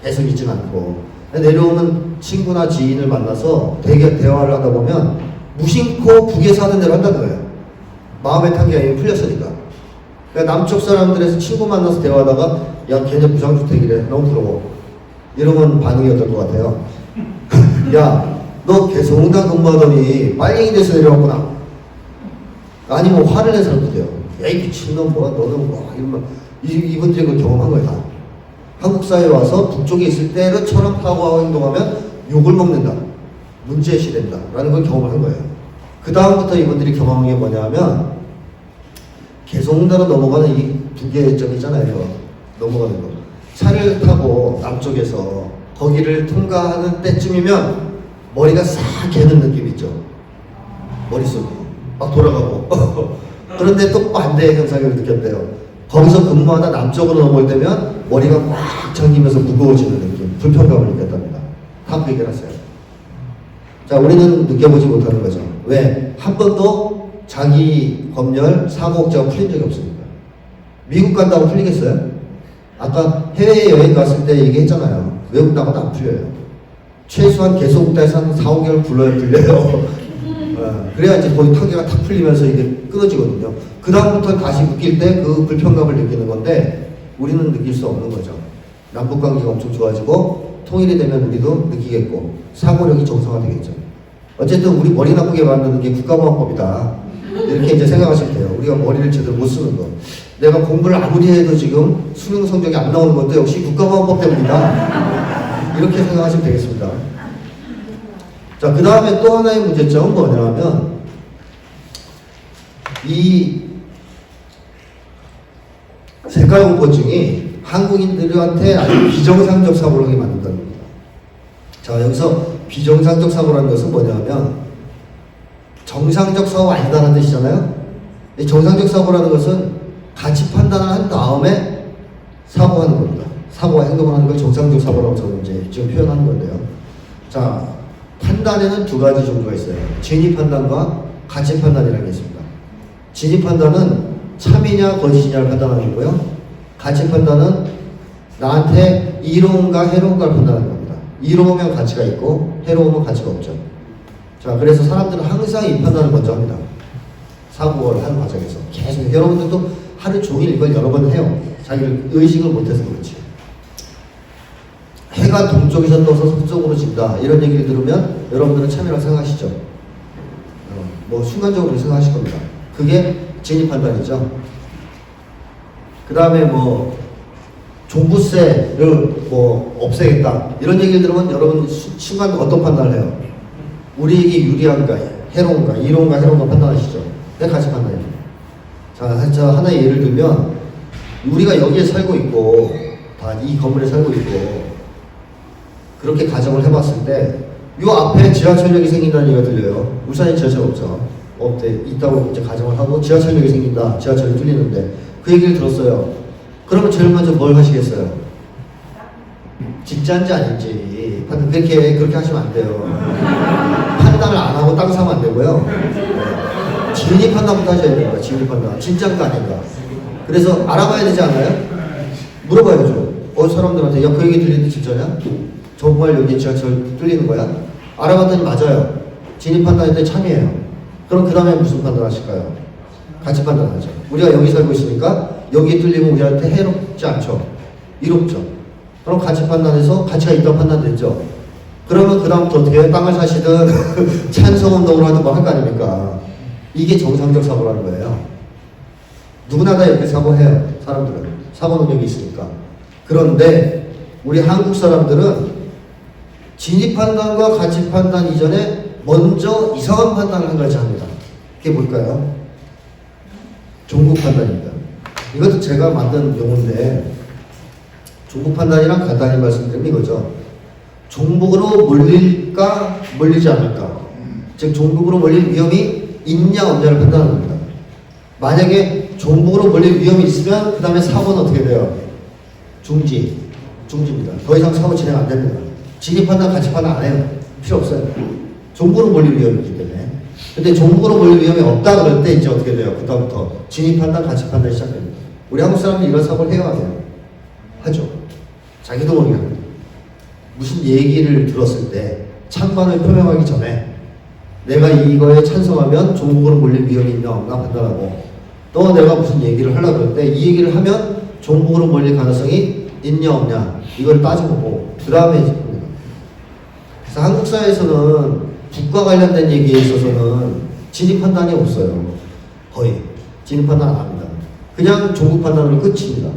계속 있진 않고. 내려오면 친구나 지인을 만나서 대화를 하다 보면 무심코 북에서 하는 대로 한다는 거예요. 마음의 탄기가 이미 풀렸으니까. 그러니까 남쪽 사람들에서 친구 만나서 대화하다가 야 걔네 무상주택이래 너무 부러워 이러면 반응이 어떨 것 같아요? 야 너 개성공단 근무하더니 빨갱이 돼서 내려왔구나. 아니면 화를 낸 사람도 돼요. 야 이 미친놈 뭐야 너는 뭐 이러면 이분들이 그걸 경험한 거예요. 다. 한국 사회에 와서 북쪽에 있을 때처럼 사고하고 행동하면 욕을 먹는다, 문제시된다 라는 걸 경험을 한 거예요. 그 다음부터 이분들이 경험한 게 뭐냐면 개성공단으로 넘어가는 이 두 개의 점 있잖아요. 넘어가는 거. 차를 타고 남쪽에서 거기를 통과하는 때쯤이면 머리가 싹 개는 느낌 있죠. 머릿속이 막 돌아가고. 그런데 또 반대의 현상을 느꼈대요. 거기서 근무하다 남쪽으로 넘어올 때면 머리가 꽉 잠기면서 무거워지는 느낌, 불편감을 느꼈답니다. 다 그 얘기를 하세요. 자, 우리는 느껴보지 못하는 거죠. 왜? 한 번도 자기 검열, 사고 억제가 풀린 적이 없습니다. 미국 간다고 풀리겠어요? 아까 해외여행 갔을 때 얘기했잖아요. 외국 나가도 안 풀려요. 최소한 개성공단에서 한 4, 5개월 풀려요. 그래야 이제 거의 타개가 탁 풀리면서 이게 끊어지거든요. 그 다음부터 다시 묶일 때 그 불편감을 느끼는 건데 우리는 느낄 수 없는 거죠. 남북관계가 엄청 좋아지고 통일이 되면 우리도 느끼겠고 사고력이 정상화되겠죠. 어쨌든 우리 머리 나쁘게 만드는 게 국가보안법이다. 이렇게 이제 생각하시면 돼요. 우리가 머리를 제대로 못 쓰는 거. 내가 공부를 아무리 해도 지금 수능 성적이 안 나오는 것도 역시 국가보안법 때문이다. 이렇게 생각하시면 되겠습니다. 자, 그 다음에 또 하나의 문제점은 뭐냐면 이 색깔공포증이 한국인들한테 아주 비정상적 사고를 하게 만든다는 겁니다. 자, 여기서 비정상적 사고라는 것은 뭐냐면 정상적 사고가 아니다라는 뜻이잖아요. 이 정상적 사고라는 것은 가치 판단을 한 다음에 사고하는 겁니다. 사고와 행동을 하는 걸 정상적 사고라고 저는 이제 지금 표현하는 건데요. 자, 판단에는 두 가지 종류가 있어요. 진위 판단과 가치 판단이라는 게 있습니다. 진위 판단은 참이냐 거짓이냐를 판단하는 거고요. 가치 판단은 나한테 이로운가 해로운가를 판단하는 겁니다. 이로우면 가치가 있고 해로우면 가치가 없죠. 자, 그래서 사람들은 항상 이 판단을 먼저 합니다. 사고를 하는 과정에서 계속. 여러분들도 하루 종일 이걸 여러 번 해요. 자기를 의식을 못해서 그렇지. 해가 동쪽에서 떠서 서쪽으로 진다 이런 얘기를 들으면 여러분들은 참이라고 생각하시죠. 뭐 순간적으로 생각하실 겁니다. 그게 진위 판단이죠. 그 다음에 뭐 종부세를 뭐 없애겠다 이런 얘기를 들으면 여러분 순간 어떤 판단을 해요? 우리에게 유리한가 해로운가 이로운가 해로운가 판단하시죠. 내 가치 판단이에요. 자, 하나의 예를 들면 우리가 여기에 살고 있고 다 이 건물에 살고 있고 그렇게 가정을 해봤을 때 요 앞에 지하철역이 생긴다는 얘기가 들려요. 울산에 지하철 없죠. 있다고 이제 가정을 하고 지하철역이 생긴다. 지하철이 뚫리는데 그 얘기를 들었어요. 그러면 제일 먼저 뭘 하시겠어요? 진짜인지 아닌지 그렇게 하시면 안 돼요. 판단을 안 하고 땅 사면 안 되고요. 진위 판단부터 하셔야 됩니다. 진위 판단. 진짜인가 아닌가. 그래서 알아봐야 되지 않아요? 물어봐야죠. 사람들한테 야, 그 얘기 들리는데 진짜냐? 정말 여기 지하철 뚫리는 거야? 알아봤더니 맞아요. 진위 판단인데 참이에요. 그럼 그 다음에 무슨 판단 하실까요? 가치 판단하죠. 우리가 여기 살고 있으니까 여기 뚫리면 우리한테 해롭지 않죠. 이롭죠. 그럼 가치 판단에서 가치가 있다고 판단됐죠. 그러면 그 다음부터 어떻게 해요? 땅을 사시든 찬성운동을 하든 뭐 할 거 아닙니까? 이게 정상적 사고라는 거예요. 누구나 다 이렇게 사고해요. 사람들은. 사고 능력이 있으니까. 그런데 우리 한국 사람들은 진위 판단과 가치 판단 이전에 먼저 이상한 판단을 한 가지 합니다. 그게 뭘까요? 종부 판단입니다. 이것도 제가 만든 용어인데 종부 판단이랑 간단히 말씀드리면 이거죠. 종북으로 몰릴까 몰리지 않을까. 즉 종북으로 몰릴 위험이 있냐 없냐를 판단하는 겁니다. 만약에 종북으로 몰릴 위험이 있으면 그 다음에 사고는 어떻게 돼요? 중지입니다. 더 이상 사고 진행 안 됩니다. 진위 판단, 가치 판단 안 해요. 필요 없어요. 종북으로 몰릴 위험이 있기 때문에. 근데 종북으로 몰릴 위험이 없다 그럴 때 이제 어떻게 돼요? 그 다음부터 진위 판단, 가치 판단이 시작됩니다. 우리 한국 사람들이 이런 사고를 해야 돼요. 하죠. 자기도 모르게 합니다. 무슨 얘기를 들었을 때 찬반을 표명하기 전에 내가 이거에 찬성하면 종북으로 몰릴 위험이 있나 없나 판단하고 또 내가 무슨 얘기를 하려고 그럴 때 이 얘기를 하면 종북으로 몰릴 가능성이 있냐 없냐 이걸 따져보고 그 다음에 이제 봅니다. 그래서 한국 사회에서는 국가 관련된 얘기에 있어서는 진위 판단이 없어요. 거의 진위 판단 안 합니다. 그냥 종북 판단으로 끝입니다.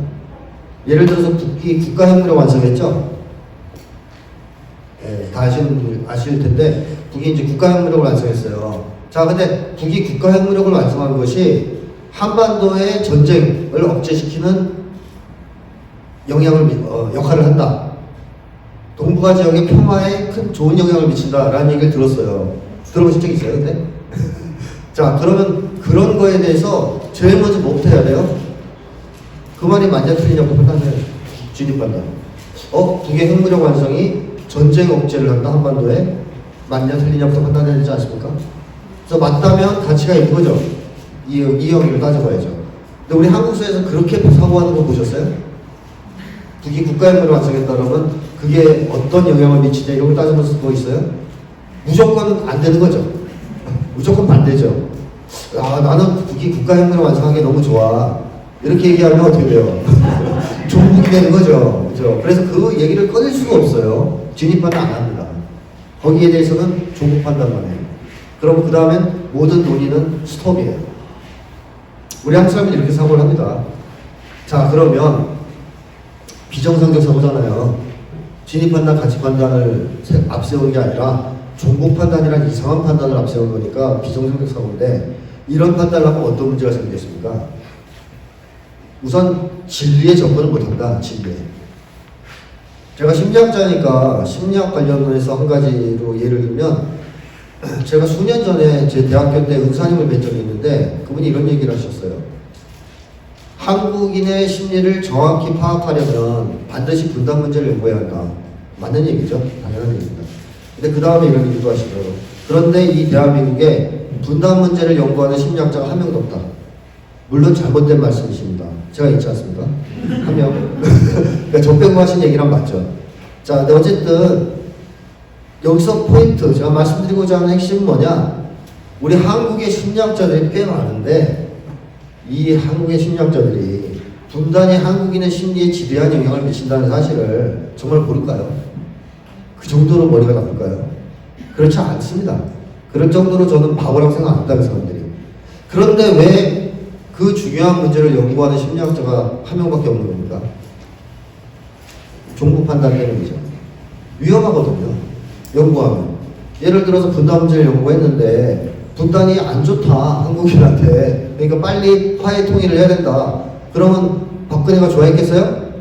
예를 들어서 북이 국가혁명을 완성했죠. 다 아실 텐데 북이 이제 국가혁명을 완성했어요. 자, 근데 북이 국가혁명을 완성한 것이 한반도의 전쟁을 억제시키는 역할을 한다. 동북아 지역의 평화에 큰 좋은 영향을 미친다라는 얘기를 들었어요. 들어보신 적 있어요, 근데? 자, 그러면 그런 거에 대해서 제일 먼저 뭐부터 해야 돼요? 그 말이 맞냐 틀리냐고 판단해요. 진위 판단. 북의 핵무력 완성이 전쟁 억제를 한다, 한반도에. 맞냐 틀리냐부터 판단해야 되지 않습니까? 그래서 맞다면 가치가 있는 거죠. 이 영역을 따져봐야죠. 근데 우리 한국 사회에서 그렇게 사고하는 거 보셨어요? 북이 국가혁명을 완성했다 그러면 그게 어떤 영향을 미치냐 이런 걸 따져볼 거 있어요? 무조건 안 되는 거죠. 무조건 반대죠. 나는 북이 국가혁명을 완성한 게 너무 좋아. 이렇게 얘기하면 어떻게 돼요? 종북이 되는 거죠. 그렇죠? 그래서 그 얘기를 꺼낼 수가 없어요. 진위 판단 안 합니다. 거기에 대해서는 종북 판단만 해요. 그럼 그 다음엔 모든 논의는 스톱이에요. 우리 한국 사람들이 이렇게 사고를 합니다. 자, 그러면 비정상적 사고잖아요. 진위 판단, 가치 판단을 앞세우는 게 아니라 종북 판단이란 이상한 판단을 앞세우는 거니까 비정상적 사고인데 이런 판단을 하면 어떤 문제가 생기겠습니까? 우선 진리에 접근을 못한다. 진리에. 제가 심리학자니까 심리학 관련해서 한 가지로 예를 들면, 제가 수년 전에 제 대학교 때 은사님을 뵌 적이 있는데 그분이 이런 얘기를 하셨어요. 한국인의 심리를 정확히 파악하려면 반드시 분단 문제를 연구해야 한다. 맞는 얘기죠. 당연한 얘기입니다. 근데 그 다음에 이런 얘기도 하시더라고요. 그런데 이 대한민국에 분단 문제를 연구하는 심리학자가 한 명도 없다. 물론 잘못된 말씀이십니다. 제가 있지 않습니까? 한 명. 그러니까 저 빼고 하신 얘기랑 맞죠. 자, 근데 어쨌든 여기서 포인트, 제가 말씀드리고자 하는 핵심은 뭐냐? 우리 한국의 심리학자들이 꽤 많은데 이 한국의 심리학자들이 분단이 한국인의 심리에 지대한 영향을 미친다는 사실을 정말 모를까요? 그 정도로 머리가 나쁠까요? 그렇지 않습니다. 그럴 정도로 저는 바보라고 생각 안 한다, 그 사람들이. 그런데 왜 그 중요한 문제를 연구하는 심리학자가 한 명밖에 없는 겁니까? 종부 판단 때문이죠. 위험하거든요. 연구하면. 예를 들어서 분단 문제를 연구했는데 분단이 안 좋다, 한국인한테. 그러니까 빨리 화해 통일을 해야 된다. 그러면 박근혜가 좋아했겠어요?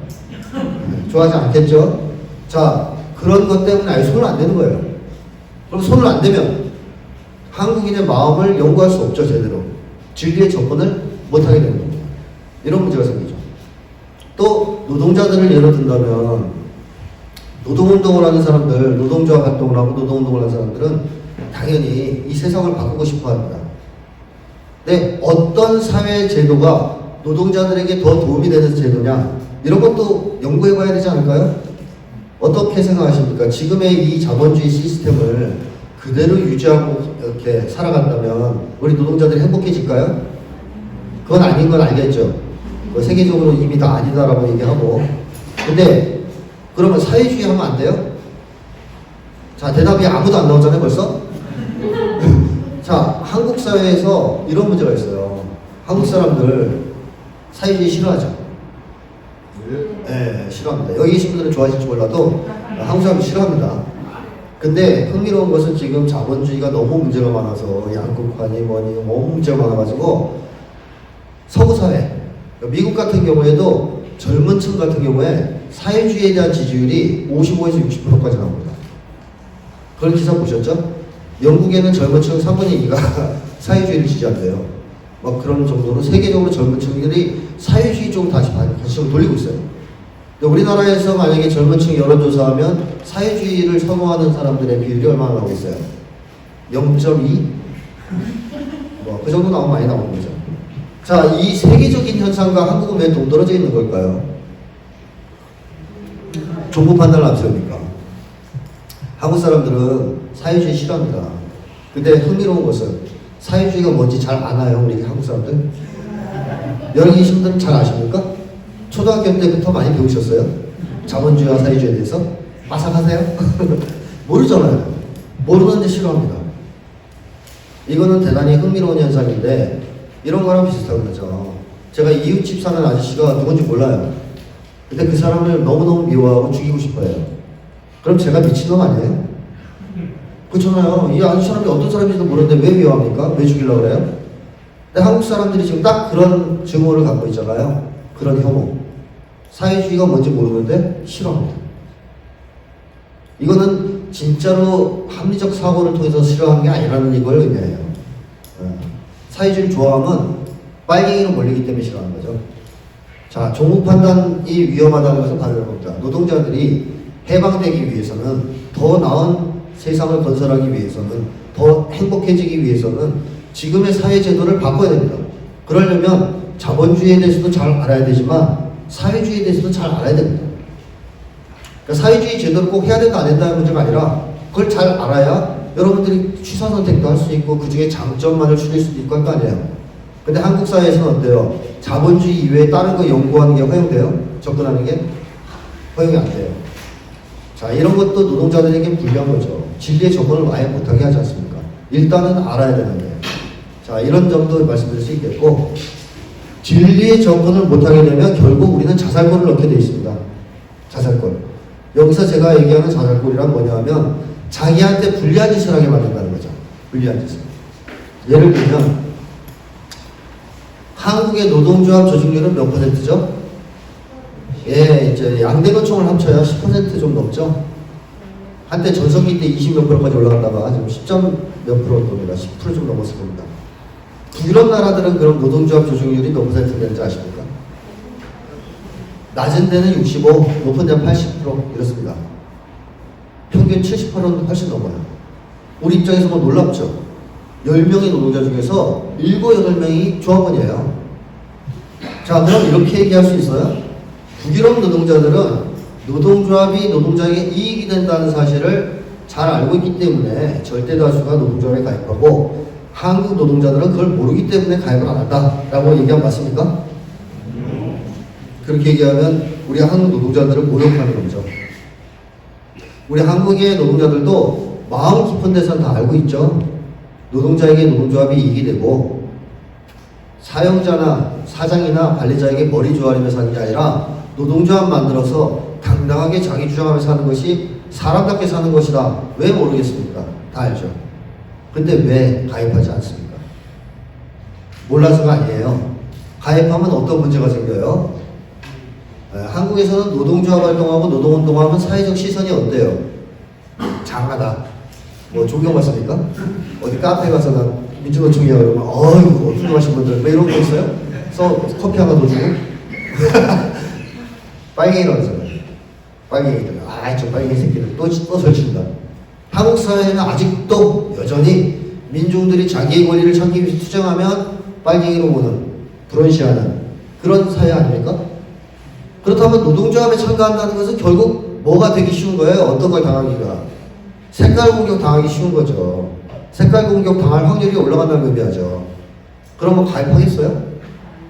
좋아하지 않겠죠? 자, 그런 것 때문에 아예 손을 안 대는 거예요. 그럼 손을 안 대면 한국인의 마음을 연구할 수 없죠, 제대로. 진리에 접근을 못하게 되는 겁니다. 이런 문제가 생기죠. 또 노동자들을 예로 든다면 노동운동을 하는 사람들, 노동조합 활동을 하고 노동운동을 하는 사람들은 당연히 이 세상을 바꾸고 싶어 합니다. 근데 어떤 사회 제도가 노동자들에게 더 도움이 되는 제도냐, 이런 것도 연구해 봐야 되지 않을까요? 어떻게 생각하십니까? 지금의 이 자본주의 시스템을 그대로 유지하고 이렇게 살아간다면 우리 노동자들이 행복해질까요? 그건 아닌 건 알겠죠. 세계적으로 이미 다 아니다라고 얘기하고. 근데 그러면 사회주의 하면 안 돼요? 자, 대답이 아무도 안 나오잖아요, 벌써? 자, 한국 사회에서 이런 문제가 있어요. 한국 사람들 사회주의 싫어하죠? 네, 싫어합니다. 여기 계신 분들은 좋아하실지 몰라도 한국 사람들 싫어합니다. 근데 흥미로운 것은 지금 자본주의가 너무 문제가 많아서 양극화니 뭐니 너무 문제가 많아가지고 서구 사회, 미국 같은 경우에도 젊은 층 같은 경우에 사회주의에 대한 지지율이 55에서 60%까지 나옵니다. 그런 기사 보셨죠? 영국에는 젊은 층 3분의 2가 사회주의를 지지한대요. 막 그런 정도로 세계적으로 젊은 층들이 사회주의 쪽으로 다시 관심을 돌리고 있어요. 근데 우리나라에서 만약에 젊은 층 여론조사하면 사회주의를 선호하는 사람들의 비율이 얼마나 나오고 있어요? 0.2? 뭐 그 정도 나오면 많이 나오는 거죠. 자, 이 세계적인 현상과 한국은 왜 동떨어져 있는 걸까요? 종부 판단을 앞세우니까. 한국 사람들은 사회주의 싫어합니다. 근데 흥미로운 것은 사회주의가 뭔지 잘 아나요, 우리 한국 사람들? 여기 계신 분들은 잘 아십니까? 초등학교 때부터 많이 배우셨어요? 자본주의와 사회주의에 대해서? 빠삭하세요? 모르잖아요. 모르는데 싫어합니다. 이거는 대단히 흥미로운 현상인데 이런 거랑 비슷한 거죠. 제가 이웃집 사는 아저씨가 누군지 몰라요. 근데 그 사람을 너무너무 미워하고 죽이고 싶어요. 그럼 제가 미친놈 아니에요? 그렇잖아요. 이 아저씨 사람이 어떤 사람인지도 모르는데 왜 미워합니까? 왜 죽이려고 그래요? 근데 한국 사람들이 지금 딱 그런 증오를 갖고 있잖아요. 그런 혐오. 사회주의가 뭔지 모르는데 싫어합니다. 이거는 진짜로 합리적 사고를 통해서 싫어하는 게 아니라는 걸 의미해요. 사회주의를 좋아하면 빨갱이로 몰리기 때문에 싫어하는 거죠. 자, 종부 판단이 위험하다는 것은 바로 이겁니다. 노동자들이 해방되기 위해서는, 더 나은 세상을 건설하기 위해서는, 더 행복해지기 위해서는 지금의 사회제도를 바꿔야 됩니다. 그러려면 자본주의에 대해서도 잘 알아야 되지만 사회주의에 대해서도 잘 알아야 됩니다. 그러니까 사회주의 제도를 꼭 해야 된다 안 된다는 문제가 아니라 그걸 잘 알아야 여러분들이 취사 선택도 할 수 있고 그 중에 장점만을 추릴 수도 있고 할 거 아니에요. 근데 한국 사회에서는 어때요? 자본주의 이외에 다른 거 연구하는 게 허용돼요? 접근하는 게? 허용이 안 돼요. 자, 이런 것도 노동자들에게 불리한 거죠. 진리의 접근을 아예 못하게 하지 않습니까? 일단은 알아야 되는데. 자, 이런 점도 말씀드릴 수 있겠고, 진리의 접근을 못하게 되면 결국 우리는 자살골을 넣게 되어 있습니다. 자살골. 여기서 제가 얘기하는 자살골이란 뭐냐면 자기한테 불리한 짓을 하게 만든다는 거죠. 불리한 짓을. 예를 들면 한국의 노동조합 조직률은 몇 %죠? 예, 이제 양대노총을 합쳐야 10% 좀 넘죠? 한때 전성기 때 20 몇 %까지 올라갔다가 지금 10점 몇 %입니다. 10% 좀 넘었을 겁니다. 북유럽 나라들은 그럼 노동조합 조직률이 몇 % 되는지 아십니까? 낮은 데는 65, 높은 데는 80% 이렇습니다. 평균 70%는 훨씬 넘어요. 우리 입장에서 뭐 놀랍죠? 10명의 노동자 중에서 7, 8명이 조합원이에요. 자, 그럼 이렇게 얘기할 수 있어요? 북유럽 노동자들은 노동조합이 노동자에게 이익이 된다는 사실을 잘 알고 있기 때문에 절대 다수가 노동조합에 가입하고 한국 노동자들은 그걸 모르기 때문에 가입을 안 한다라고 얘기하면 맞습니까? 그렇게 얘기하면 우리 한국 노동자들을 모욕하는 거죠. 우리 한국의 노동자들도 마음 깊은 데서는 다 알고 있죠. 노동자에게 노동조합이 이익이 되고 사용자나 사장이나 관리자에게 머리 조아리며 사는 게 아니라 노동조합 만들어서 당당하게 자기 주장하면서 사는 것이 사람답게 사는 것이다. 왜 모르겠습니까? 다 알죠. 근데 왜 가입하지 않습니까? 몰라서가 아니에요. 가입하면 어떤 문제가 생겨요? 한국에서는 노동조합 활동하고 노동운동하면 사회적 시선이 어때요? 장하다. 뭐 존경받습니까? 어디 카페 가서 나 민주노총이야 그러면 어이구 훌륭하신 분들 뭐 이런 거 있어요? 그래서 커피 하나 더 주고 빨갱이라고 하잖아요. 빨갱이들. 저 빨갱이 새끼들 또 설친다. 한국 사회는 아직도 여전히 민중들이 자기의 권리를 찾기 위해서 투쟁하면 빨갱이로 보는 불온시하는 그런 사회 아닙니까? 그렇다면 노동조합에 참가한다는 것은 결국 뭐가 되기 쉬운 거예요? 어떤 걸 당하기가? 색깔 공격 당하기 쉬운 거죠. 색깔 공격 당할 확률이 올라간다는 의미하죠. 그러면 가입하겠어요?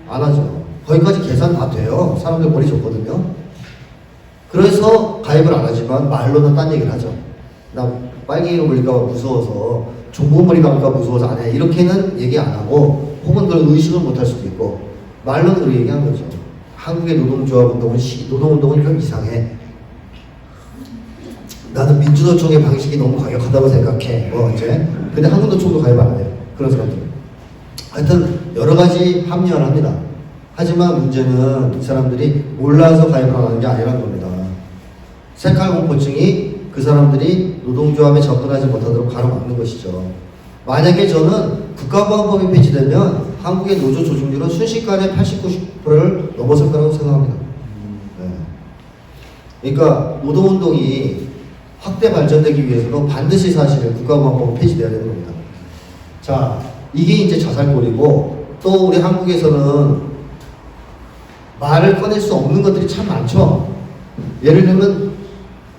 안 하죠. 거기까지 계산 다 돼요. 사람들 머리 좋거든요. 그래서 가입을 안 하지만 말로는 딴 얘기를 하죠. 나 빨갱이로 물릴까봐 무서워서 종부머리 당할까 무서워서 안 해. 이렇게는 얘기 안 하고 혹은 그걸 의식을 못할 수도 있고 말로는 그렇게 얘기한 거죠. 한국의 노동조합 운동은 노동운동은 좀 이상해. 나는 민주노총의 방식이 너무 과격하다고 생각해. 이제. 근데 한국노총도 가입 안 해요. 그런 사람들. 하여튼 여러 가지 합리화를 합니다. 하지만 문제는 이 사람들이 몰라서 가입을 안 하는 게 아니라는 겁니다. 색깔공포증이 그 사람들이 노동조합에 접근하지 못하도록 가로막는 것이죠. 만약에 저는 국가보안법이 폐지되면 한국의 노조 조직률은 순식간에 80, 90%를 넘어설 거라고 생각합니다. 네. 그러니까 노동운동이 확대 발전되기 위해서는 반드시 사실은 국가보안법은 폐지돼야 되는 겁니다. 자, 이게 이제 자살골이고 또 우리 한국에서는 말을 꺼낼 수 없는 것들이 참 많죠. 예를 들면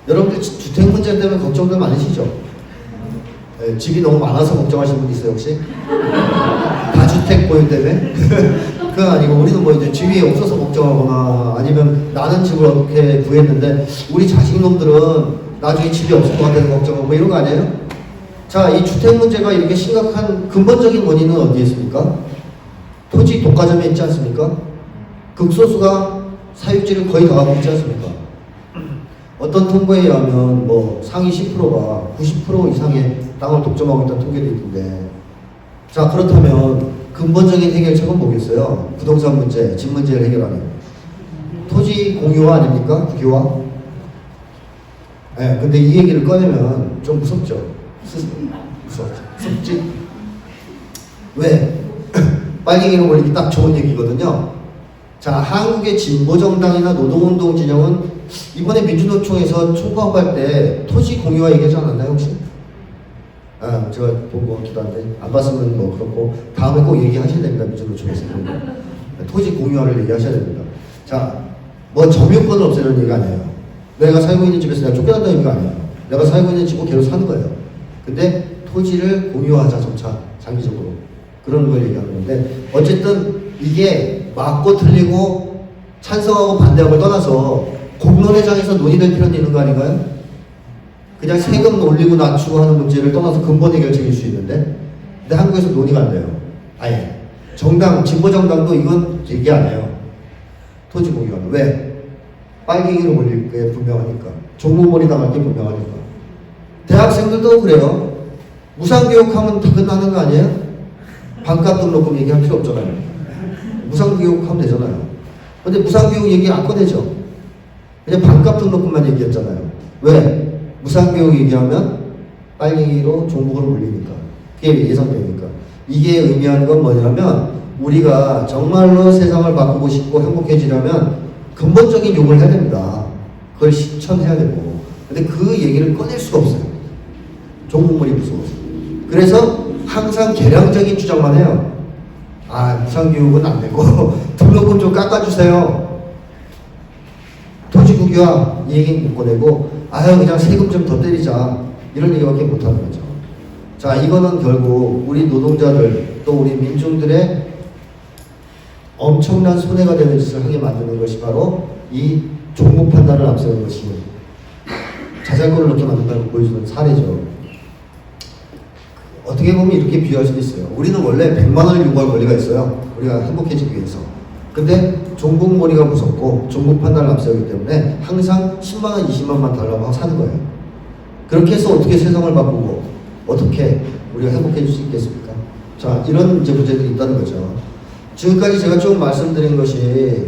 여러분들 주택 문제 때문에 걱정들 많으시죠? 네, 집이 너무 많아서 걱정하시는 분 있어요 혹시? 다주택 보유 때문에? 그건 아니고 우리는 뭐 이제 집이 없어서 걱정하거나 아니면 나는 집을 어떻게 구했는데 우리 자식놈들은 나중에 집이 없을 것 같아서 걱정하고 뭐 이런 거 아니에요? 자, 이 주택 문제가 이렇게 심각한 근본적인 원인은 어디에 있습니까? 토지 독과점에 있지 않습니까? 극소수가 사유지를 거의 다 갖고 있지 않습니까? 어떤 통보에 의하면 뭐 상위 10%가 90% 이상의 땅을 독점하고 있다는 통계도 있는데, 자, 그렇다면 근본적인 해결책은 뭐겠어요? 부동산 문제, 집 문제를 해결하는 토지 공유화 아닙니까? 국유화? 네, 근데 이 얘기를 꺼내면 좀 무섭죠? 무섭지? 왜? 빨갱이로 몰리기 딱 좋은 얘기거든요. 자, 한국의 진보정당이나 노동운동 진영은 이번에 민주노총에서 총파업할 때 토지 공유화 얘기하지 않았나요 혹시? 제가 본 것 같기도 한데 안 봤으면 뭐 그렇고 다음에 꼭 얘기하셔야 됩니다. 민주노총에서 토지 공유화를 얘기하셔야 됩니다. 자, 뭐 점유권을 없애는 얘기가 아니에요. 내가 살고 있는 집에서 내가 쫓겨난다는 얘기가 아니에요. 내가 살고 있는 집은 계속 사는 거예요. 근데 토지를 공유하자 점차 장기적으로 그런 걸 얘기하는 건데, 어쨌든 이게 맞고 틀리고 찬성하고 반대하고 떠나서 공론회장에서 논의될 필요는 있는 거 아닌가요? 그냥 세금 올리고 낮추고 하는 문제를 떠나서 근본 해결책일 수 있는데, 근데 한국에서 논의가 안 돼요. 아예 정당, 진보정당도 이건 얘기 안 해요. 토지 공유하는. 왜? 빨갱이로 몰릴 게 분명하니까. 종부몰이 당할 게 분명하니까. 대학생들도 그래요. 무상교육하면 다 끝나는 거 아니에요? 반값 등록금 얘기할 필요 없잖아요. 무상교육 하면 되잖아요. 근데 무상교육 얘기 안 꺼내죠. 그냥 반값 등록금만 얘기했잖아요. 왜? 무상교육 얘기하면 빨리로 종북으로 물리니까. 그게 예상되니까. 이게 의미하는 건 뭐냐면 우리가 정말로 세상을 바꾸고 싶고 행복해지려면 근본적인 욕을 해야 됩니다. 그걸 실천해야 되고. 근데 그 얘기를 꺼낼 수가 없어요. 종북물이 무서워서. 그래서 항상 개량적인 주장만 해요. 아, 무상교육은 안 되고 등록금 좀 깎아주세요. 토지국유화 이 얘기는 못 꺼내고 아유 그냥 세금 좀 더 때리자 이런 얘기밖에 못하는 거죠. 자, 이거는 결국 우리 노동자들 또 우리 민중들의 엄청난 손해가 되는 짓을 하게 만드는 것이 바로 이 종목 판단을 앞세우는 것이 자살골을 넣게 만든다는 걸 보여주는 사례죠. 어떻게 보면 이렇게 비유할 수도 있어요. 우리는 원래 100만 원을 요구할 권리가 있어요. 우리가 행복해지기 위해서. 근데 종북몰이가 무섭고 종북 판단을 앞세우기 때문에 항상 10만 원, 20만 원만 달라고 하고 사는 거예요. 그렇게 해서 어떻게 세상을 바꾸고 어떻게 우리가 행복해질 수 있겠습니까? 자, 이런 이제 문제들이 있다는 거죠. 지금까지 제가 쭉 말씀드린 것이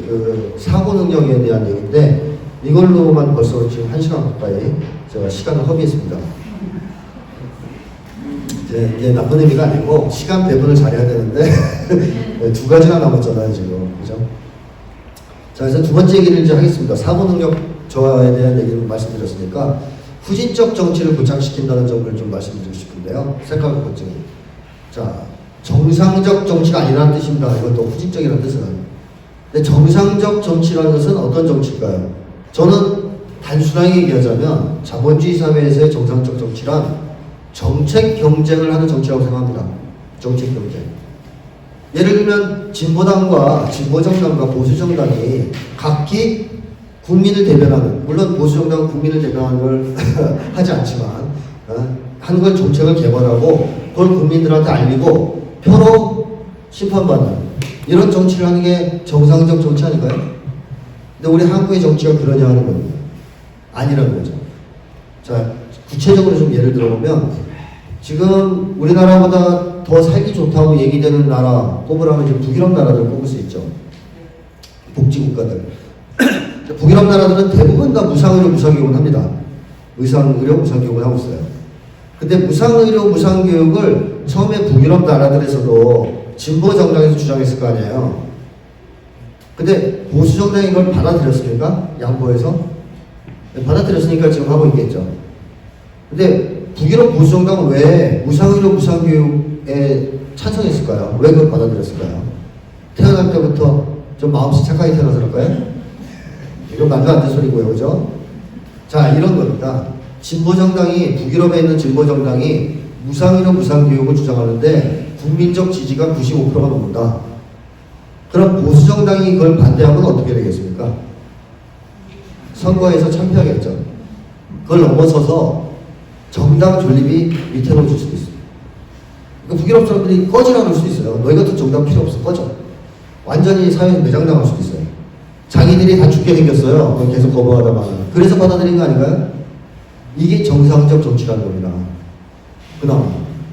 그 사고 능력에 대한 얘기인데 이걸로만 벌써 지금 1시간 가까이 제가 시간을 허비했습니다. 이제 나쁜 의미가 아니고 시간 배분을 잘해야 되는데 두 가지나 남았잖아요 지금, 그죠? 자, 그래서 두 번째 얘기를 이제 하겠습니다. 사고 능력 저하에 대한 얘기를 말씀드렸으니까 후진적 정치를 고착시킨다는 점을 좀 말씀드리고 싶은데요. 생각 걱정이. 자, 정상적 정치가 아니라는 뜻입니다. 이것도 후진적이라는 뜻은. 근데 정상적 정치라는 것은 어떤 정치일까요? 저는 단순하게 얘기하자면 자본주의 사회에서의 정상적 정치란 정책 경쟁을 하는 정치라고 생각합니다. 정책 경쟁. 예를 들면 진보당과 진보정당과 보수정당이 각기 국민을 대변하는, 물론 보수정당은 국민을 대변하는 걸 하지 않지만 한 건 정책을 개발하고 그걸 국민들한테 알리고 표로 심판받는 이런 정치를 하는 게 정상적 정치 아닌가요? 근데 우리 한국의 정치가 그러냐 하는 겁니다. 아니라는 거죠. 자, 구체적으로 좀 예를 들어보면 지금 우리나라보다 더 살기 좋다고 얘기되는 나라 꼽으라면 이제 북유럽 나라들 꼽을 수 있죠. 복지국가들. 북유럽 나라들은 대부분 다 무상의료 무상교육을 합니다. 의상의료 무상교육을 하고 있어요. 근데 무상의료 무상교육을 처음에 북유럽 나라들에서도 진보정당에서 주장했을 거 아니에요. 근데 보수정당이 이걸 받아들였습니까? 양보해서? 받아들였으니까 지금 하고 있겠죠. 근데 북유럽 보수정당은 왜 무상의료 무상교육에 찬성했을까요? 왜 그걸 받아들였을까요? 태어날 때부터 좀 마음씨 착하게 태어나서 그럴까요? 이건 말도 안 되는 소리고요, 그죠? 자, 이런 겁니다. 진보정당이, 북유럽에 있는 진보정당이 무상의료 무상교육을 주장하는데 국민적 지지가 95%가 넘는다. 그럼 보수정당이 그걸 반대하면 어떻게 되겠습니까? 선거에서 참패하겠죠. 그걸 넘어서서 정당 존립이 위태로워질 수도 있어요. 그러니까 북유럽 사람들이 꺼지라 그럴 수도 있어요. 너희 같은 정당 필요 없어, 꺼져. 완전히 사회에 매장당할 수도 있어요. 자기들이 다 죽게 생겼어요. 그걸 계속 거부하다가. 그래서 받아들인 거 아닌가요? 이게 정상적 정치라는 겁니다. 그나마.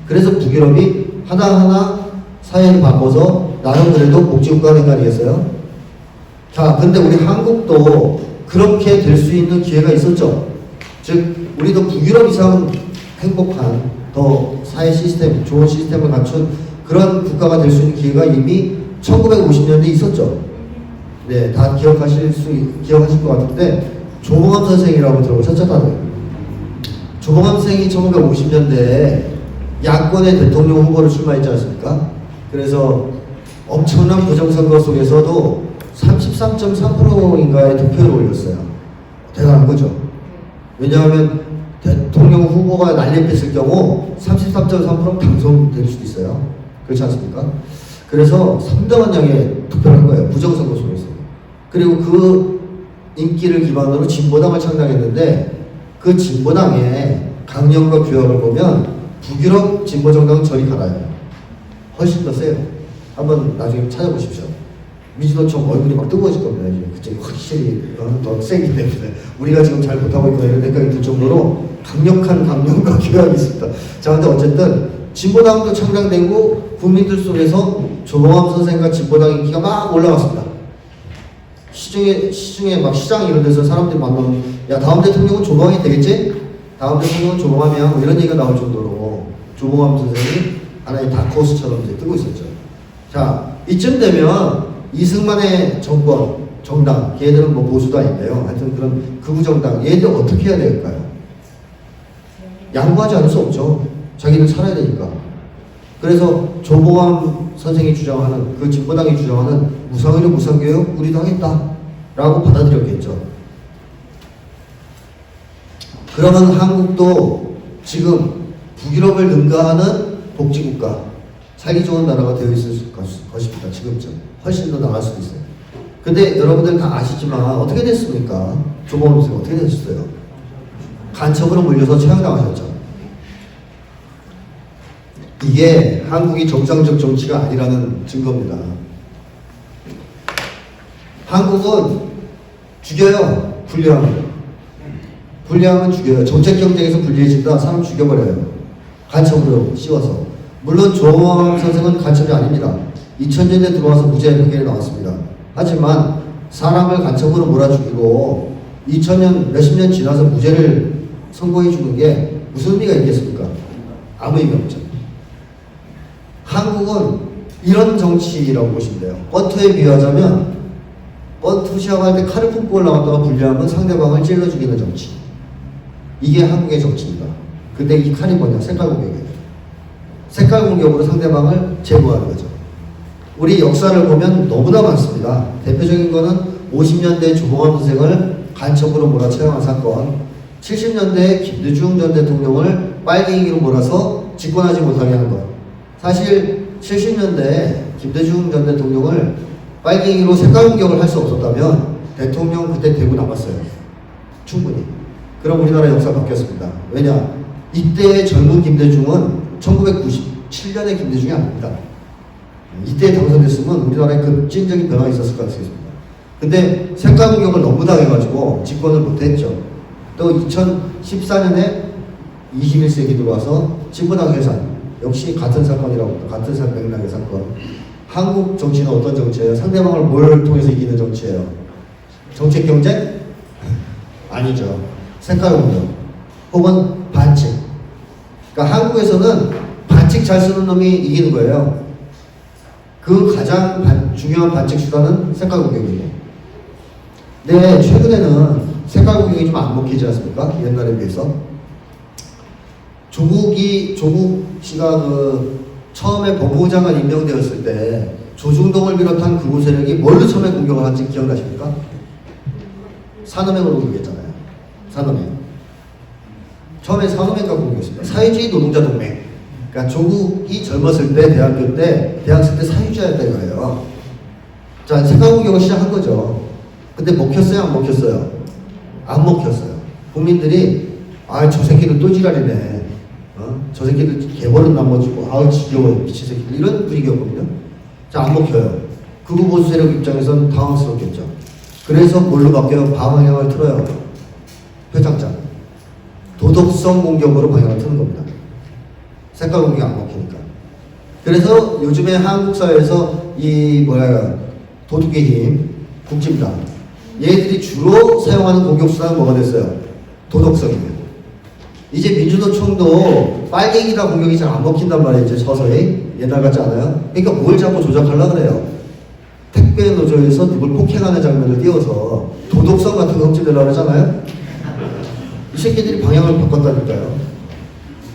그래서 북유럽이 하나하나 사회를 바꿔서 나는 그래도 복지국가 된 거 아니겠어요? 자, 근데 우리 한국도 그렇게 될 수 있는 기회가 있었죠. 즉, 우리도 북유럽 이상 행복한 더 사회 시스템, 좋은 시스템을 갖춘 그런 국가가 될 수 있는 기회가 이미 1950년대에 있었죠. 네, 다 기억하실 것 같은데 조봉암 선생이라고 들어보셨죠, 다들? 조봉암 선생이 1950년대에 야권의 대통령 후보로 출마했지 않습니까? 그래서 엄청난 부정선거 속에서도 33.3%인가의 득표를 올렸어요. 대단한 거죠. 왜냐하면 대통령 후보가 난립했을 경우 33.3% 당선될 수도 있어요. 그렇지 않습니까? 그래서 상당한 양의 투표를 한 거예요. 부정선거 속에서. 그리고 그 인기를 기반으로 진보당을 창당했는데 그 진보당의 강령과 규약을 보면 북유럽 진보정당은 저리 갈아요. 훨씬 더 세요. 한번 나중에 찾아보십시오. 민주노총 얼굴이 막 뜨거워질 겁니다. 이제 그쪽이 확실히 더 세기 때문에 우리가 지금 잘 못하고 있구나 이런 생각이 들 정도로 강력한 강령과 규약이 있습니다. 자, 근데 어쨌든 진보당도 창당되고 국민들 속에서 조봉암 선생과 진보당 인기가 막 올라갔습니다. 시중에 막 시장 이런 데서 사람들이 만나면, 야, 다음 대통령은 조봉암이 되겠지? 다음 대통령은 조봉암이야. 뭐 이런 얘기가 나올 정도로 조봉암 선생이 하나의 다크호스처럼 이제 뜨고 있었죠. 자, 이쯤 되면 이승만의 정당, 얘들은 뭐 보수도 아닌데요. 하여튼 그런 극우 정당, 얘들 어떻게 해야 될까요? 양보하지 않을 수 없죠. 자기는 살아야 되니까. 그래서 조봉암 선생이 주장하는, 그 진보당이 주장하는 무상의료 무상교육 우리도 하겠다 라고 받아들였겠죠. 그러면 한국도 지금 북유럽을 능가하는 복지국가, 살기 좋은 나라가 되어 있을 것입니다. 지금쯤 훨씬 더 나을 수도 있어요. 근데 여러분들 다 아시지만 어떻게 됐습니까? 조봉암 선생 어떻게 됐어요? 간첩으로 물려서 처형당하셨죠. 이게 한국이 정상적 정치가 아니라는 증거입니다. 한국은 죽여요. 불리하면 죽여요. 정책 경쟁에서 불리해진다. 사람 죽여버려요. 간첩으로 씌워서. 물론 조봉암 선생은 간첩이 아닙니다. 2000년대 들어와서 무죄 판결이 나왔습니다. 하지만 사람을 간첩으로 몰아 죽이고 2000년 몇십 년 지나서 무죄를 선고해 주는 게 무슨 의미가 있겠습니까? 아무 의미 없죠. 한국은 이런 정치라고 보시면 돼요. 권투에 비유하자면 권투 시합할 때 칼을 품고 올라갔다가 불리하면 상대방을 찔러 죽이는 정치. 이게 한국의 정치입니다. 근데 이 칼이 뭐냐? 색깔 공격이에요. 색깔 공격으로 상대방을 제거하는 거죠. 우리 역사를 보면 너무나 많습니다. 대표적인 거는 50년대 조봉암 선생을 간첩으로 몰아 처형한 사건, 70년대 김대중 전 대통령을 빨갱이로 몰아서 집권하지 못하게 한 것. 사실 70년대 김대중 전 대통령을 빨갱이로 색깔 공격을 할 수 없었다면 대통령 그때 되고 남았어요. 충분히. 그럼 우리나라 역사 바뀌었습니다. 왜냐? 이때의 젊은 김대중은 1997년의 김대중이 아닙니다. 이때 당선됐으면 우리나라에 급진적인 변화가 있었을 것 같습니다. 근데 색깔 공격을 너무 당해가지고 집권을 못했죠. 또 2014년에 21세기 들어와서 진보당 해산. 역시 같은 사건이라고 합니다. 같은 맥락의 사건. 한국 정치는 어떤 정치예요? 상대방을 뭘 통해서 이기는 정치예요? 정책 경쟁? 아니죠. 색깔 공격. 혹은 반칙. 그러니까 한국에서는 반칙 잘 쓰는 놈이 이기는 거예요. 그 가장 중요한 반칙 수단은 색깔 공격이에요. 네, 최근에는 색깔 공격이 좀 안 먹히지 않습니까? 옛날에 비해서. 조국 씨가 처음에 법무부 장관 임명되었을 때 조중동을 비롯한 극우 세력이 뭘로 처음에 공격을 한지 기억나십니까? 산업행으로 공격했잖아요. 산업행. 처음에 산업행과 공격했습니다. 사회주의 노동자 동맹. 그러니까 조국이 젊었을 때, 대학생 때 사회주의였다 이거예요. 자, 색깔 공격을 시작한 거죠. 근데 먹혔어요? 안 먹혔어요? 안 먹혔어요. 국민들이, 저 새끼들 또 지랄이네. 저 새끼들 개버릇 남아지고, 지겨워, 미친 새끼들. 이런 분위기였거든요. 자, 안 먹혀요. 극우 보수 세력 입장에서는 당황스럽겠죠. 그래서 뭘로 바뀌어요? 방향을 틀어요. 표창장. 도덕성 공격으로 방향을 트는 겁니다. 색깔 공격이 안 먹히니까. 그래서 요즘에 한국 사회에서 도둑의 힘, 국진당. 얘들이 주로 사용하는 공격수단은 뭐가 됐어요? 도덕성이에요. 이제 민주노총도 빨갱이다 공격이 잘 안 먹힌단 말이에요. 이제 서서히. 옛날 같지 않아요? 그러니까 뭘 자꾸 조작하려고 그래요. 택배 노조에서 누굴 폭행하는 장면을 띄워서 도덕성 같은 거 흠집내려고 그러잖아요? 이 새끼들이 방향을 바꿨다니까요.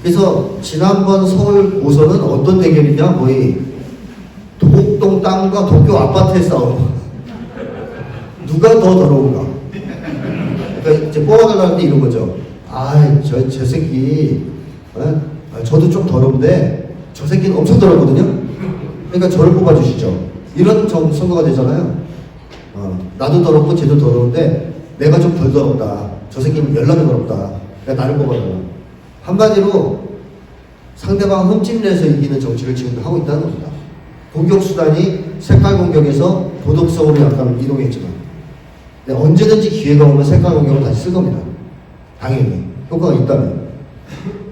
그래서 지난번 서울 고선은 어떤 대결이냐? 거의 도곡동 땅과 도쿄 아파트의 싸움. 누가 더 더러운가? 그러니까 이제 뽑아달라는데 이런 거죠. 저 새끼, 저도 좀 더러운데 저 새끼는 엄청 더럽거든요. 그러니까 저를 뽑아주시죠. 이런 선거가 되잖아요. 나도 더럽고 쟤도 더러운데 내가 좀 덜 더럽다. 저 새끼는 열나게 더럽다. 그러니까 나를 뽑아달라. 한마디로 상대방 흠집내서 이기는 정치를 지금 하고 있다는 겁니다. 공격 수단이 색깔 공격에서 도덕성으로 약간 이동했지만 언제든지 기회가 오면 색깔 공격을 다시 쓸 겁니다. 당연히 효과가 있다면.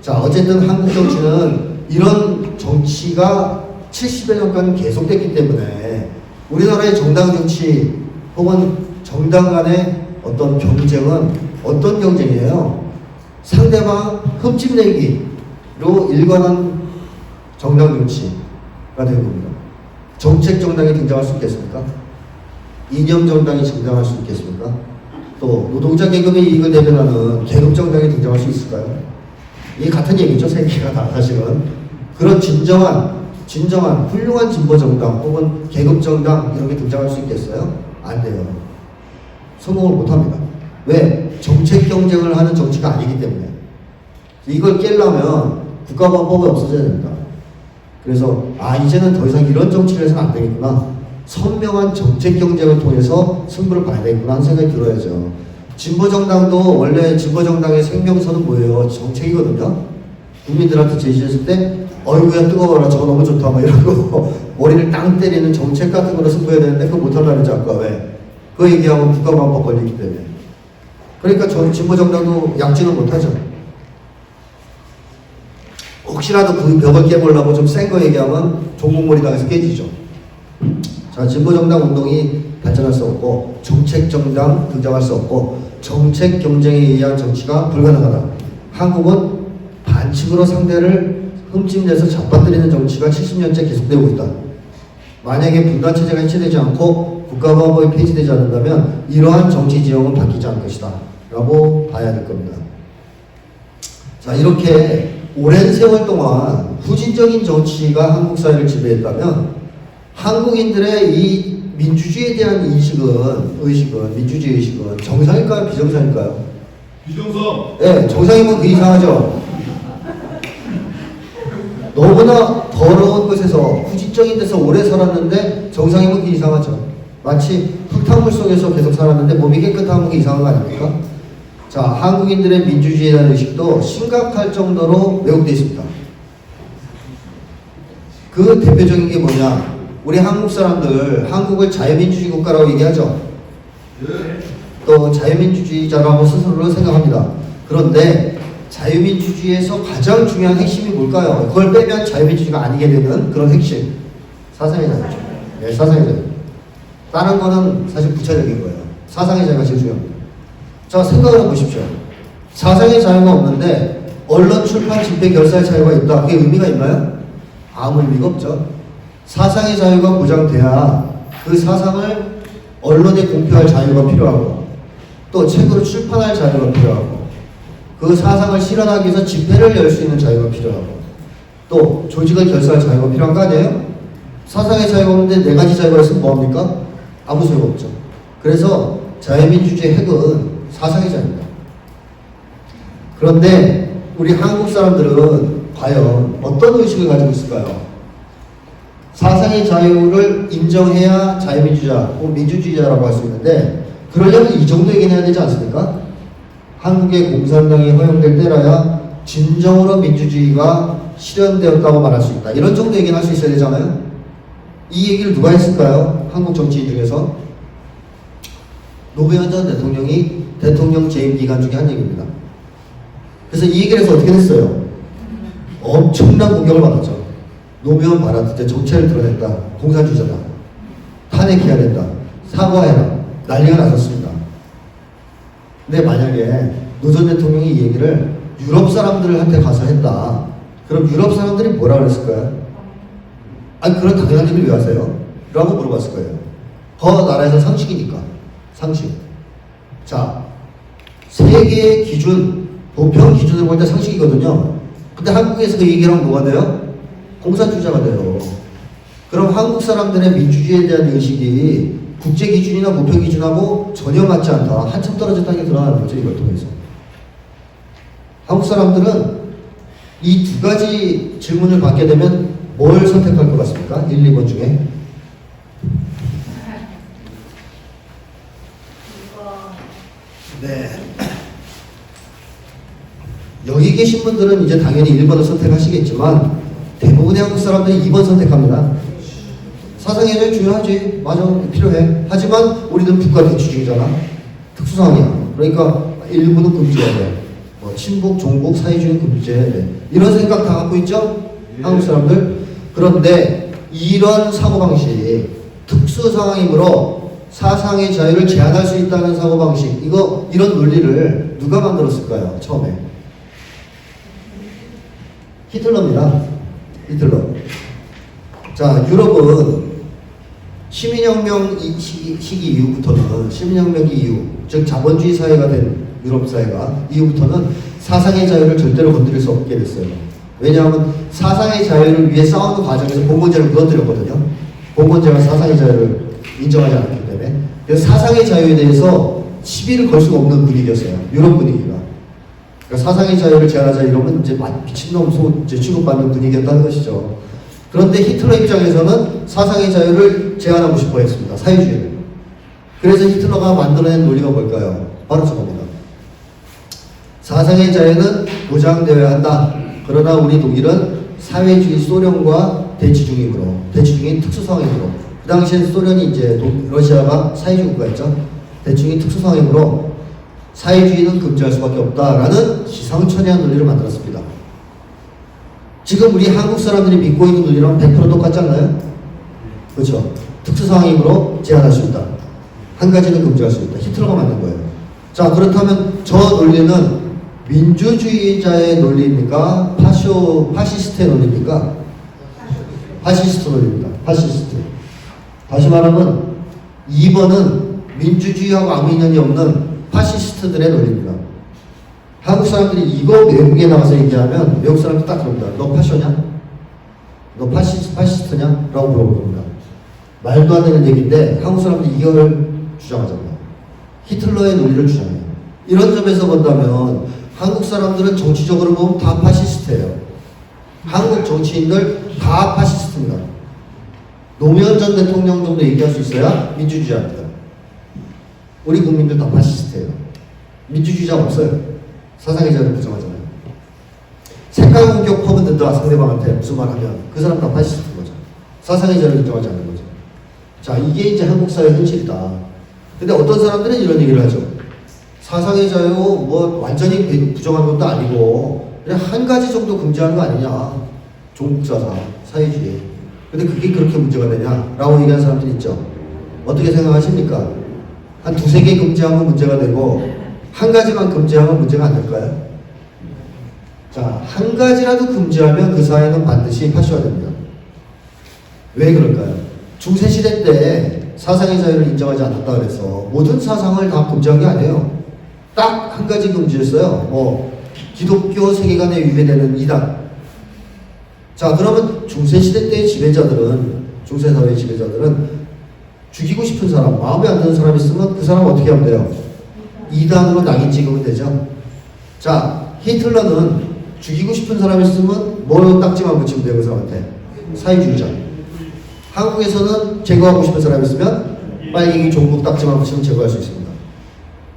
자, 어쨌든 한국 정치는 이런 정치가 70여 년간 계속됐기 때문에 우리나라의 정당 정치 혹은 정당 간의 어떤 경쟁은 어떤 경쟁이에요? 상대방 흠집내기로 일관한 정당 정치가 되는 겁니다. 정책 정당이 등장할 수 있겠습니까? 이념 정당이 등장할 수 있겠습니까? 또 노동자 계급의 이익을 대변하는 계급 정당이 등장할 수 있을까요? 이게 같은 얘기죠. 세 개가 다 사실은. 그런 진정한 훌륭한 진보 정당 혹은 계급 정당 이런 게 등장할 수 있겠어요? 안 돼요. 성공을 못 합니다. 왜? 정책 경쟁을 하는 정치가 아니기 때문에. 이걸 깨려면 국가보안법이 없어져야 됩니다. 그래서 이제는 더 이상 이런 정치를 해서는 안 되겠구나. 선명한 정책 경쟁을 통해서 승부를 봐야 되겠구나 하는 생각이 들어야죠. 진보정당도 원래 진보정당의 생명선은 뭐예요? 정책이거든요. 국민들한테 제시했을 때 어이구야 뜨거워라 저거 너무 좋다 막 이러고 머리를 땅 때리는 정책 같은 거로 승부해야 되는데 그거 못하려는 아까 왜? 그거 얘기하면 국가보안법 걸리기 때문에. 그러니까 진보정당도 약진은 못하죠. 혹시라도 그 벽을 깨보려고 좀 센 거 얘기하면 종목몰이 당해서 깨지죠. 자, 진보정당 운동이 발전할 수 없고 정책정당 등장할 수 없고 정책 경쟁에 의한 정치가 불가능하다. 한국은 반칙으로 상대를 흠집내서 잡아뜨리는 정치가 70년째 계속되고 있다. 만약에 분단체제가 해체되지 않고 국가보안법이 폐지되지 않는다면 이러한 정치 지형은 바뀌지 않을 것이다 라고 봐야 될 겁니다. 자, 이렇게 오랜 세월 동안 후진적인 정치가 한국 사회를 지배했다면 한국인들의 이 민주주의에 대한 민주주의 의식은 정상일까요? 비정상일까요? 비정상. 네, 정상이면 그 이상하죠. 너무나 더러운 곳에서 후진적인 데서 오래 살았는데 정상이면 그 이상하죠. 마치 흙탕물 속에서 계속 살았는데 몸이 깨끗한 게 이상한 거 아닙니까? 자, 한국인들의 민주주의에 대한 의식도 심각할 정도로 왜곡되어 있습니다. 그 대표적인 게 뭐냐? 우리 한국 사람들 한국을 자유민주주의 국가라고 얘기하죠. 또 자유민주주의자라고 스스로를 생각합니다. 그런데 자유민주주의에서 가장 중요한 핵심이 뭘까요? 그걸 빼면 자유민주주의가 아니게 되는 그런 핵심. 사상의 자유죠. 네, 사상의 자유. 다른 거는 사실 부차적인 거예요. 사상의 자유가 제일 중요합니다. 자, 생각을 해보십시오. 사상의 자유가 없는데 언론, 출판, 집회, 결사의 자유가 있다. 그게 의미가 있나요? 아무 의미가 없죠. 사상의 자유가 보장돼야 그 사상을 언론에 공표할 자유가 필요하고 또 책으로 출판할 자유가 필요하고 그 사상을 실현하기 위해서 집회를 열 수 있는 자유가 필요하고 또 조직을 결사할 자유가 필요한 거 아니에요? 사상의 자유가 없는데 네 가지 자유가 있으면 뭐합니까? 아무 소용 없죠. 그래서 자유민주주의 핵은 사상의 자유입니다. 그런데 우리 한국 사람들은 과연 어떤 의식을 가지고 있을까요? 사상의 자유를 인정해야 자유민주주의자 혹은 민주주의자라고 할 수 있는데 그러려면 이 정도 얘기는 해야 되지 않습니까? 한국의 공산당이 허용될 때라야 진정으로 민주주의가 실현되었다고 말할 수 있다. 이런 정도 얘기는 할 수 있어야 되잖아요. 이 얘기를 누가 했을까요? 한국 정치인 중에서 노무현 전 대통령이 대통령 재임 기간 중에 한 얘기입니다. 그래서 이 얘기를 해서 어떻게 됐어요? 엄청난 공격을 받았죠. 노무현 봐라, 그때 정체를 드러냈다. 공산주의자다. 탄핵해야 된다. 사과해라. 난리가 났었습니다. 근데 만약에 노 전 대통령이 이 얘기를 유럽 사람들한테 가서 했다. 그럼 유럽 사람들이 뭐라 그랬을까요? 아니, 그런 당연한 얘기를 왜 하세요? 라고 물어봤을 거예요. 그 나라에서 상식이니까. 상식. 자, 세계의 기준, 보편 기준을 볼 때 상식이거든요. 근데 한국에서 그 얘기랑 뭐가 돼요? 공산주의자가 돼요. 그럼 한국 사람들의 민주주의에 대한 의식이 국제 기준이나 보편 기준하고 전혀 맞지 않다. 한참 떨어졌다는 게 드러나는 거죠. 이걸 통해서. 한국 사람들은 이 두 가지 질문을 받게 되면 뭘 선택할 것 같습니까? 1, 2번 중에. 네. 여기 계신 분들은 이제 당연히 1번을 선택하시겠지만 대부분의 한국 사람들이 2번 선택합니다. 사상의 자유 중요하지. 맞아. 필요해. 하지만 우리는 국가 대치주의잖아. 특수상황이야. 그러니까 일부는 금지해야 돼. 뭐 친북, 종북, 사회주의 금지해야 돼. 이런 생각 다 갖고 있죠? 한국 사람들. 그런데 이런 사고방식, 특수 상황이므로 사상의 자유를 제한할 수 있다는 사고방식, 이런 논리를 누가 만들었을까요? 처음에. 히틀러입니다. 히틀러. 자, 유럽은 시민혁명 시기 이후부터는, 시민혁명 이후, 즉 자본주의 사회가 된 유럽 사회가 이후부터는 사상의 자유를 절대로 건드릴 수 없게 됐어요. 왜냐하면 사상의 자유를 위해 싸우는 과정에서 봉건제를 무너뜨렸거든요. 봉건제가 사상의 자유를 인정하지 않았기 때문에. 그래서 사상의 자유에 대해서 시비를 걸 수가 없는 분위기였어요. 유럽 분위기가. 그러니까 사상의 자유를 제한하자 이러면 이제 미친놈 이제 취급받는 분위기였다는 것이죠. 그런데 히틀러 입장에서는 사상의 자유를 제한하고 싶어 했습니다. 사회주의를. 그래서 히틀러가 만들어낸 논리가 뭘까요? 바로 저겁니다. 사상의 자유는 보장되어야 한다. 그러나 우리 독일은 사회주의 소련과 대치 중인 특수 상황이므로, 그 당시엔 소련이 이제 러시아가 사회주의 국가였죠. 대치 중인 특수 상황이므로 사회주의는 금지할 수밖에 없다라는 기상천외한 논리를 만들었습니다. 지금 우리 한국 사람들이 믿고 있는 논리랑 100% 똑같지 않나요? 그렇죠. 특수 상황이므로 제한할 수 있다. 한 가지는 금지할 수 있다. 히틀러가 만든 거예요. 자, 그렇다면 저 논리는 민주주의자의 논리입니까? 파시스트의 논리입니까? 파시스트 논리입니다. 파시스트. 다시 말하면 2번은 민주주의하고 아무 인연이 없는 파시스트들의 논리입니다. 한국 사람들이 이거 외국에 나가서 얘기하면 외국 사람들이 딱 그럽니다. 너 파쇼냐? 너 파시스트냐? 라고 물어봅니다. 말도 안 되는 얘기인데 한국 사람들이 이걸 주장하잖아요. 히틀러의 논리를 주장해요. 이런 점에서 본다면 한국 사람들은 정치적으로 보면 다 파시스트예요. 한국 정치인들 다 파시스트입니다. 노무현 전 대통령 정도 얘기할 수 있어야 민주주의자입니다. 우리 국민들 다 파시스트예요. 민주주의자가 없어요. 사상의 자유를 부정하잖아요. 색깔 공격 퍼붓는다 상대방한테 무슨 말 하면 그 사람 다 파시스트인 거죠. 사상의 자유를 인정하지 않는 거죠. 자, 이게 이제 한국 사회 현실이다. 근데 어떤 사람들은 이런 얘기를 하죠. 사상의 자유 뭐 완전히 부정한 것도 아니고 그냥 한 가지 정도 금지하는 거 아니냐. 종북사상, 사회주의. 근데 그게 그렇게 문제가 되냐라고 얘기하는 사람들이 있죠. 어떻게 생각하십니까? 한 두세 개 금지하면 문제가 되고 한 가지만 금지하면 문제가 안 될까요? 자, 한 가지라도 금지하면 그 사회는 반드시 파시화됩니다. 왜 그럴까요? 중세시대 때 사상의 자유를 인정하지 않았다 그래서 모든 사상을 다 금지한 게 아니에요. 딱 한 가지 금지했어요. 기독교 세계관에 위배되는 이단. 자, 그러면 중세시대 때의 지배자들은, 중세사회의 지배자들은 죽이고 싶은 사람, 마음에 안 드는 사람 있으면 그 사람 어떻게 하면 돼요? 이단으로 낙인 찍으면 되죠. 자, 히틀러는 죽이고 싶은 사람 있으면 뭐로 딱지만 붙이면 돼요, 그 사람한테? 사회주의자. 한국에서는 제거하고 싶은 사람 있으면 빨갱이 종북 딱지만 붙이면 제거할 수 있습니다.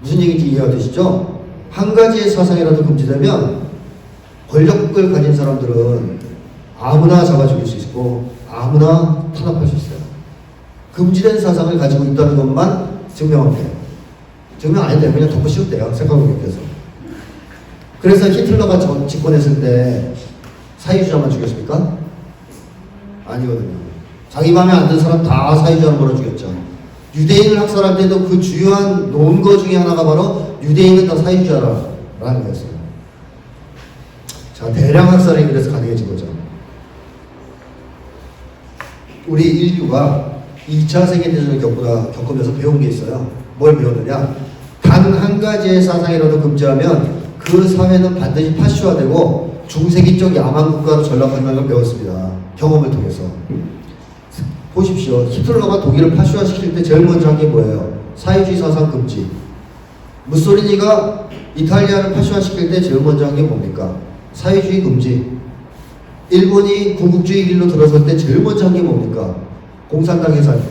무슨 얘기인지 이해가 되시죠? 한 가지의 사상이라도 금지되면 권력을 가진 사람들은 아무나 잡아 죽일 수 있고 아무나 탄압할 수 있어요. 금지된 사상을 가지고 있다는 것만 증명하면 돼요. 증명 안 해도 돼요. 그냥 덮어 씌우대요. 생각력에서. 그래서 히틀러가 집권했을 때 사회주의자만 죽였습니까? 아니거든요. 자기 마음에 안 드는 사람 다 사회주의자로 몰아 죽였죠. 유대인을 학살할 때도 그 주요한 논거 중에 하나가 바로 유대인은 다 사회주의자라는 거였어요. 자, 대량 학살이 그래서 가능해진 거죠. 우리 인류가 2차 세계대전을 겪으면서 배운 게 있어요. 뭘 배웠느냐? 단 한 가지의 사상이라도 금지하면 그 사회는 반드시 파시화되고 중세기적 야만 국가로 전락한다는 걸 배웠습니다. 경험을 통해서. 보십시오. 히틀러가 독일을 파시화시킬 때 제일 먼저 한 게 뭐예요? 사회주의 사상 금지. 무솔리니가 이탈리아를 파시화시킬 때 제일 먼저 한 게 뭡니까? 사회주의 금지. 일본이 군국주의 길로 들어설 때 제일 먼저 한 게 뭡니까? 공산당 해산.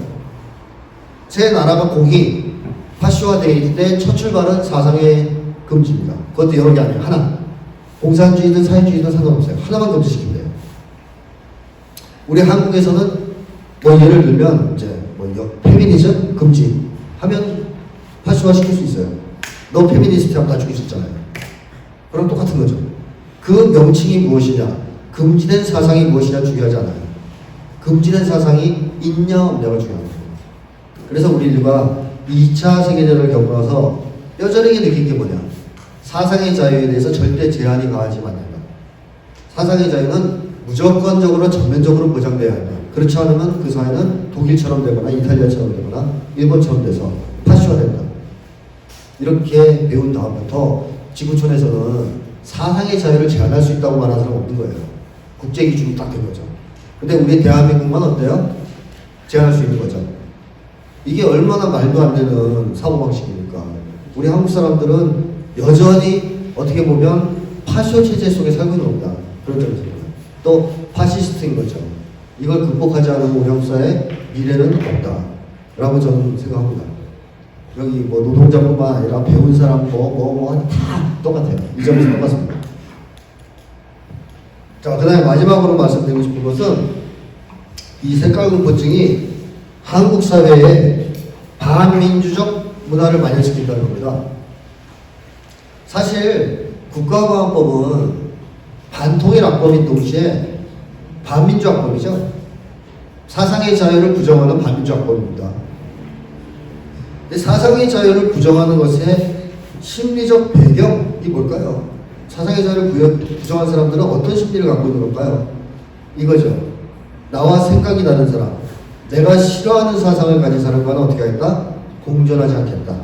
세 나라가 공이 파시화되어 때 첫 출발은 사상의 금지입니다. 그것도 여러 개 아니에요. 하나. 공산주의든 사회주의든 상관없어요. 하나만 금지시키면 돼요. 우리 한국에서는 뭐 예를 들면 이제 페미니즘 금지 하면 파시화시킬 수 있어요. 너 페미니스트라고 다 죽일 수 있잖아요. 그럼 똑같은 거죠. 그 명칭이 무엇이냐, 금지된 사상이 무엇이냐 중요하지 않아요. 금지된 사상이 있냐 없냐가 중요합니다. 그래서 우리 인류가 2차 세계대전을 겪어서 뼈저리게 느낀 게 뭐냐? 사상의 자유에 대해서 절대 제한이 가하지 않는다. 사상의 자유는 무조건적으로 전면적으로 보장돼야 한다. 그렇지 않으면 그 사회는 독일처럼 되거나 이탈리아처럼 되거나 일본처럼 돼서 파시화된다. 이렇게 배운 다음부터 지구촌에서는 사상의 자유를 제한할 수 있다고 말하는 사람은 없는 거예요. 국제 기준이 딱 된 거죠. 근데 우리 대한민국만 어때요? 제한할 수 있는 거죠. 이게 얼마나 말도 안 되는 사고방식입니까? 우리 한국 사람들은 여전히 어떻게 보면 파쇼 체제 속에 살고 있는 겁니다. 그런 점에서 또 파시스트인 거죠. 이걸 극복하지 않으면 우리 한국 사회의 미래는 없다 라고 저는 생각합니다. 여기 뭐 노동자뿐만 아니라 배운 사람 다 똑같아요. 이 점에서 똑같습니다. 자, 그 다음에 마지막으로 말씀드리고 싶은 것은 이 색깔공포증이 한국 사회에 반민주적 문화를 만연시킨다는 겁니다. 사실 국가보안법은 반통일악법인 동시에 반민주악법이죠. 사상의 자유를 부정하는 반민주악법입니다. 근데 사상의 자유를 부정하는 것의 심리적 배경이 뭘까요? 사상의 자유를 부정한 사람들은 어떤 심리를 갖고 있는 걸까요? 이거죠. 나와 생각이 다른 사람, 내가 싫어하는 사상을 가진 사람과는 어떻게 하겠다? 공존하지 않겠다.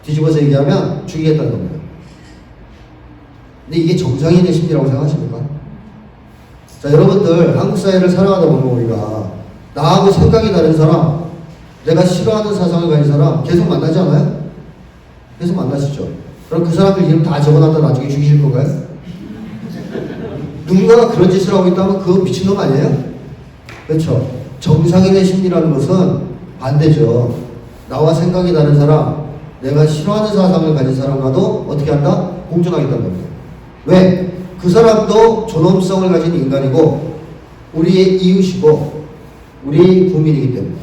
뒤집어서 얘기하면 죽이겠다는 겁니다. 근데 이게 정상인의 심리라고 생각하십니까? 자, 여러분들 한국 사회를 살아가다 보면 우리가 나하고 생각이 다른 사람, 내가 싫어하는 사상을 가진 사람 계속 만나지 않아요? 계속 만나시죠? 그럼 그 사람들 이름 다 적어놨다 나중에 죽이실 건가요? 누군가가 그런 짓을 하고 있다면 그거 미친놈 아니에요? 그렇죠? 정상인의 심리라는 것은 반대죠. 나와 생각이 다른 사람, 내가 싫어하는 사상을 가진 사람과도 어떻게 한다? 공존하겠다는 겁니다. 왜? 그 사람도 존엄성을 가진 인간이고 우리의 이웃이고 우리 국민이기 때문에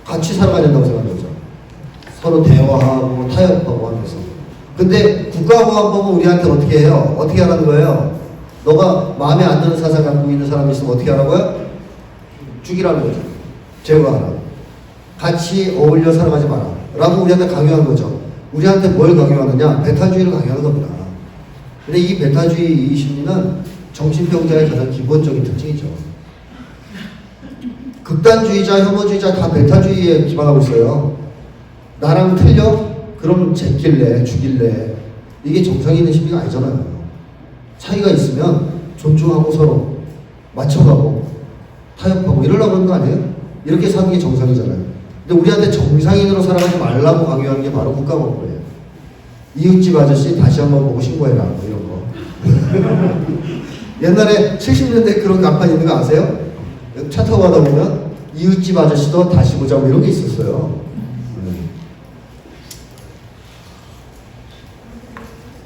같이 살아가야 된다고 생각하는 거죠. 서로 대화하고 타협하고 하면서. 근데 국가보안법은 우리한테 어떻게 해요? 어떻게 하라는 거예요? 너가 마음에 안 드는 사상 갖고 있는 사람이 있으면 어떻게 하라고요? 죽이라는 거죠. 제거하라. 같이 어울려 살아가지 마라. 라고 우리한테 강요하는 거죠. 우리한테 뭘 강요하느냐? 배타주의를 강요하는 겁니다. 근데 이 배타주의 이 심리는 정신병자의 가장 기본적인 특징이죠. 극단주의자, 혐오주의자 다 배타주의에 기반하고 있어요. 나랑 틀려? 그럼 제낄래, 죽일래. 이게 정상인의 심리가 아니잖아요. 차이가 있으면 존중하고 서로 맞춰가고 타협하고 이러려고 하는 거 아니에요? 이렇게 사는 게 정상이잖아요. 근데 우리한테 정상인으로 살아가지 말라고 강요하는 게 바로 국가법이에요. 이웃집 아저씨 다시 한번 보고 신고해라 뭐 이런 거. 옛날에 70년대 그런 간판 있는 거 아세요? 차 타고 가다 보면 이웃집 아저씨도 다시 보자 뭐 이런 게 있었어요.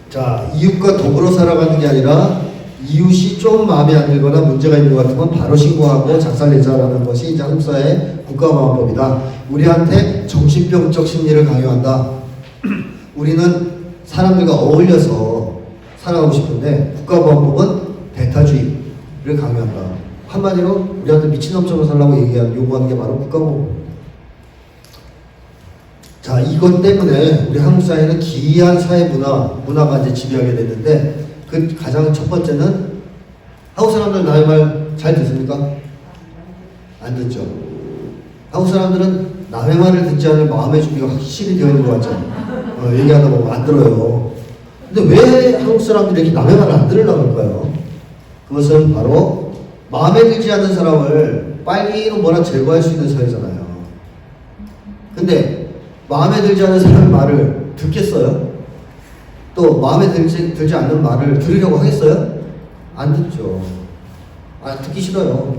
자, 이웃과 더불어 살아가는 게 아니라 이웃이 좀 마음에 안 들거나 문제가 있는 것 같으면 바로 신고하고 작살내자라는 것이 이제 한국 사회의 국가보안법이다. 우리한테 정신병적 심리를 강요한다. 우리는 사람들과 어울려서 살아가고 싶은데 국가보안법은 배타주의를 강요한다. 한마디로 우리한테 미친놈처럼 살라고 요구하는 게 바로 국가보안법입니다. 자, 이것 때문에 우리 한국 사회는 기이한 사회 문화가 이제 지배하게 됐는데 그 가장 첫 번째는 한국 사람들 나의 말 잘 듣습니까? 안 듣죠. 한국 사람들은 남의 말을 듣지 않을 마음의 준비가 확실히 되어 있는 것 같잖아요. 얘기하다 보면 안 들어요. 근데 왜 한국 사람들이 이렇게 남의 말을 안 들으려고 할까요? 그것은 바로 마음에 들지 않는 사람을 빨리로 뭐라 제거할 수 있는 사회잖아요. 근데 마음에 들지 않는 사람의 말을 듣겠어요? 또 마음에 들지 않는 말을 들으려고 하겠어요? 안 듣죠. 듣기 싫어요.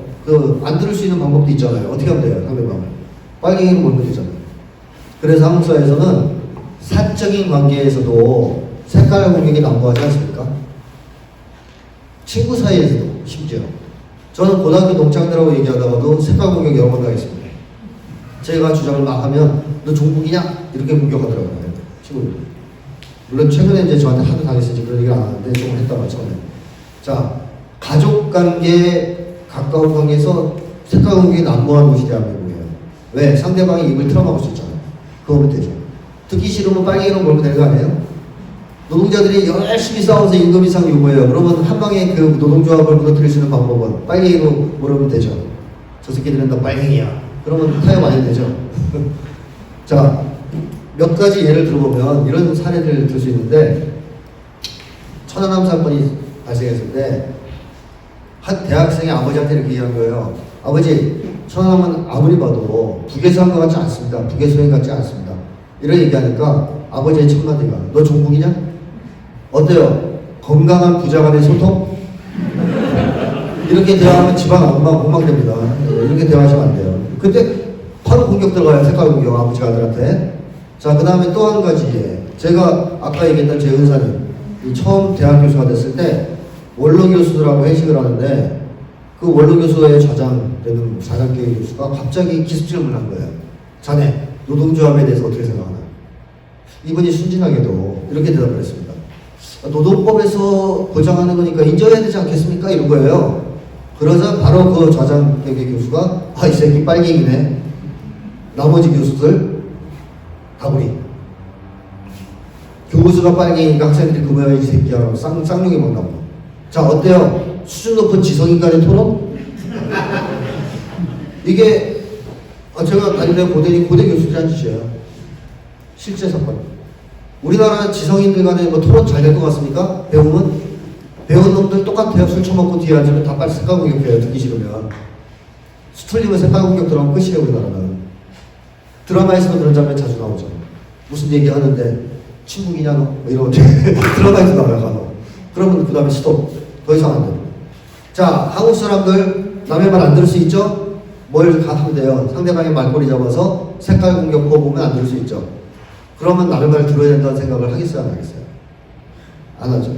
안 들을 수 있는 방법도 있잖아요. 어떻게 하면 돼요? 상대방을 빨갱이로 몰면 되잖아요. 그래서 한국 사회에서는 사적인 관계에서도 색깔 공격이 난무하지 않습니까? 친구 사이에서도 심지어. 저는 고등학교 동창들하고 얘기하다가도 색깔 공격 여러 번 당했습니다. 제가 주장을 막 하면 너 종북이냐? 이렇게 공격하더라고요. 친구들. 물론 최근에 이제 저한테 하도 당했으니까 그런 얘기를 안 하는데 조금 했다가 처음에. 자, 가족관계 가까운 관계에서 색깔 공격이 난무한 곳이 대한민국이에요. 왜? 상대방이 입을 틀어막을 수 있잖아요. 그거면 되죠. 듣기 싫으면 빨갱이로 몰고 될 거 아니에요? 노동자들이 열심히 싸워서 임금 인상 요구해요. 그러면 한 방에 그 노동조합을 무너뜨릴 수 있는 방법은 빨갱이로 몰으면 되죠. 저 새끼들은 다 빨갱이야. 그러면 타협 안 해도 되죠. 자, 몇 가지 예를 들어보면 이런 사례들을 들 수 있는데, 천안함 사건이 발생했을 때 한 대학생이 아버지한테 이렇게 얘기한 거예요. 아버지, 천안함은 아무리 봐도 북에서 한 것 같지 않습니다. 북의 소행 같지 않습니다. 이런 얘기하니까 아버지의 첫 마디가, 너 종북이냐? 어때요? 건강한 부자 간의 소통? 이렇게 대화하면 집안 엉망됩니다. 이렇게 대화하시면 안 돼요. 근데 바로 공격 들어가요. 색깔 공격, 아버지가 아들한테. 자, 그 다음에 또 한 가지 예. 제가 아까 얘기했던 제 은사님, 처음 대학 교수가 됐을 때 원로 교수들하고 회식을 하는데, 그 원로 교수의 좌장되는 좌장교회 교수가 갑자기 기습질문을 한 거예요. 자네, 노동조합에 대해서 어떻게 생각하나? 이분이 순진하게도 이렇게 대답을 했습니다. 노동법에서 보장하는 거니까 인정해야 되지 않겠습니까? 이런 거예요. 그러자 바로 그 좌장교회 교수가, 아, 이 새끼 빨갱이네. 나머지 교수들 다구리. 교수가 빨갱이니까 학생들이 그 뭐야 이 새끼야 쌍욕이 먹나보다. 자, 어때요? 수준 높은 지성인간의 토론? 이게 제가 다니는 고대 교수들이 한 짓이에요. 실제 사건. 우리나라 지성인들 간에 뭐 토론 잘 될 것 같습니까? 배운 놈들 똑같아요. 술 처먹고 뒤에 앉으면 다 빨리 색깔 공격해요. 듣기 싫으면. 틀리면 색깔 공격 들어가면 끝이에요. 우리나라는. 드라마에서도 그런 장면 자주 나오죠. 무슨 얘기 하는데 친구이냐 너? 뭐 이러고 드라마에서 나와요. 간혹. 그러면 그 다음에 스톱. 더 이상 안 돼요. 자, 한국 사람들 남의 말 안 들을 수 있죠? 뭘 하면 돼요? 상대방의 말꼬리 잡아서 색깔 공격 보면 안 들을 수 있죠. 그러면 남의 말 들어야 된다는 생각을 하겠어요? 안 하겠어요? 안 하죠.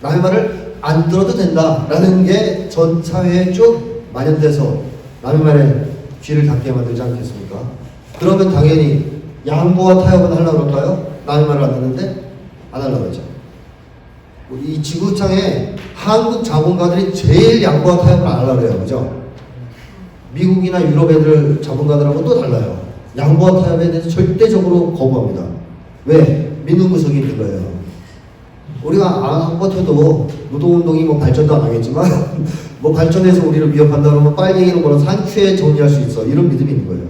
남의 말을 안 들어도 된다라는 게 전 사회에 쭉 만연돼서 남의 말에 귀를 닫게 만들지 않겠습니까? 그러면 당연히 양보와 타협은 하려고 할까요? 남의 말을 안 듣는데 안 하려고 하죠. 이 지구상에 한국 자본가들이 제일 양보와 타협을 안 하려고 해요. 그죠? 미국이나 유럽 애들 자본가들하고 또 달라요. 양보와 타협에 대해서 절대적으로 거부합니다. 왜? 믿는 구석이 있는 거예요. 우리가 안 버텨도 노동운동이 뭐 발전도 안 하겠지만 뭐 발전해서 우리를 위협한다 그러면 빨갱이로 걸어서 한 큐에 정리할 수 있어. 이런 믿음이 있는 거예요.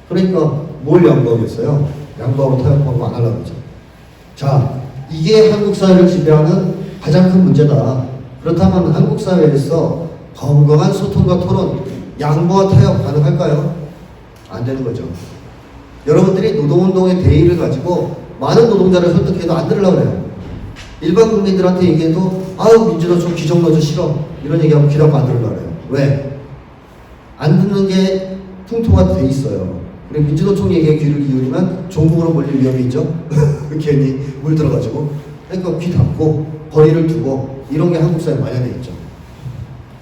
그러니까 뭘 양보하겠어요? 양보하고 타협하고 안 하려고 하죠. 자, 이게 한국 사회를 지배하는 가장 큰 문제다. 그렇다면 한국 사회에서 건강한 소통과 토론, 양보와 타협 가능할까요? 안 되는 거죠. 여러분들이 노동운동의 대의를 가지고 많은 노동자를 설득해도 안 들으려고 해요. 일반 국민들한테 얘기해도 아유 민주노총 기정노조 싫어 이런 얘기하면 귀라고 안 들으려고 해요. 왜? 안 듣는 게 풍토가 돼 있어요. 그리고 민주노총 얘기에 귀를 기울이면 종북으로 몰릴 위험이 있죠. 괜히 물 들어가지고. 그러니까 귀 닫고 거리를 두고 이런 게 한국 사회에 많이 돼 있죠.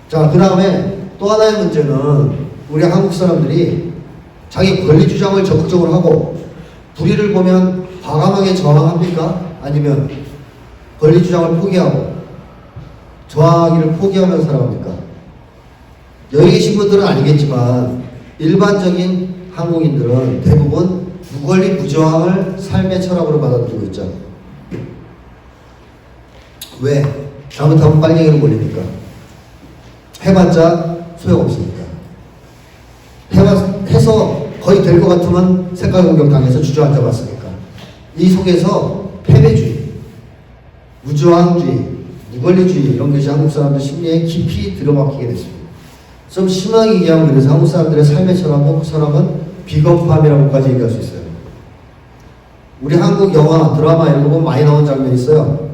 자, 그 다음에 또 하나의 문제는 우리 한국 사람들이 자기 권리 주장을 적극적으로 하고 불의를 보면 과감하게 저항합니까? 아니면 권리 주장을 포기하고 저항하기를 포기하면서 살아갑니까? 여기 계신 분들은 아니겠지만 일반적인 한국인들은 대부분 무권리 무저항을 삶의 철학으로 받아들이고 있죠. 왜? 잘못하면 빨갱이로 몰리니까. 해봤자 소용없으니까. 해서 거의 될 것 같으면 색깔 공격 당해서 주저앉아 봤으니까. 이 속에서 패배주의, 무저항주의, 무권리주의 이런 것이 한국 사람들 심리에 깊이 들어박히게 됐습니다. 좀 심하게 얘기하면 그래서 한국 사람들의 삶의 철학은 비겁함이라고까지 얘기할 수 있어요. 우리 한국 영화, 드라마 이런 거 보면 많이 나온 장면이 있어요.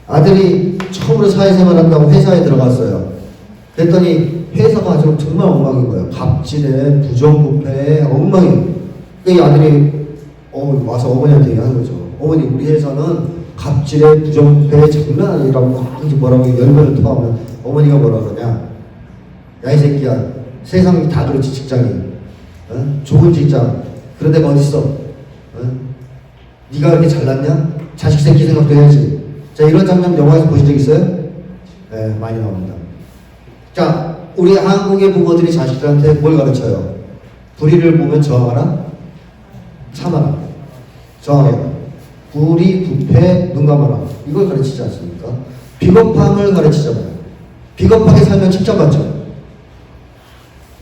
아들이 처음으로 사회생활 한다고 회사에 들어갔어요. 그랬더니 회사가 정말 엉망인 거예요. 갑질에, 부정부패에 엉망이에요. 이 아들이 와서 어머니한테 얘기하는 거죠. 어머니, 우리 회사는 갑질에, 부정부패에 장난 아니라고 막 뭐라고 열변을 토하면 어머니가 뭐라 그러냐. 야, 이 새끼야. 세상이 다 그렇지, 직장이. 어? 좋은 직장. 그런 데가 어딨어? 어? 네가 그렇게 잘났냐? 자식 새끼 생각도 해야지. 자, 이런 장면 영화에서 보신 적 있어요? 네, 많이 나옵니다. 자, 우리 한국의 부모들이 자식들한테 뭘 가르쳐요? 불의를 보면 저항하라? 참아라. 저항해라. 불의, 부패, 눈 감아라. 이걸 가르치지 않습니까? 비겁함을 가르치잖아요. 비겁하게 살면 칭찬받죠.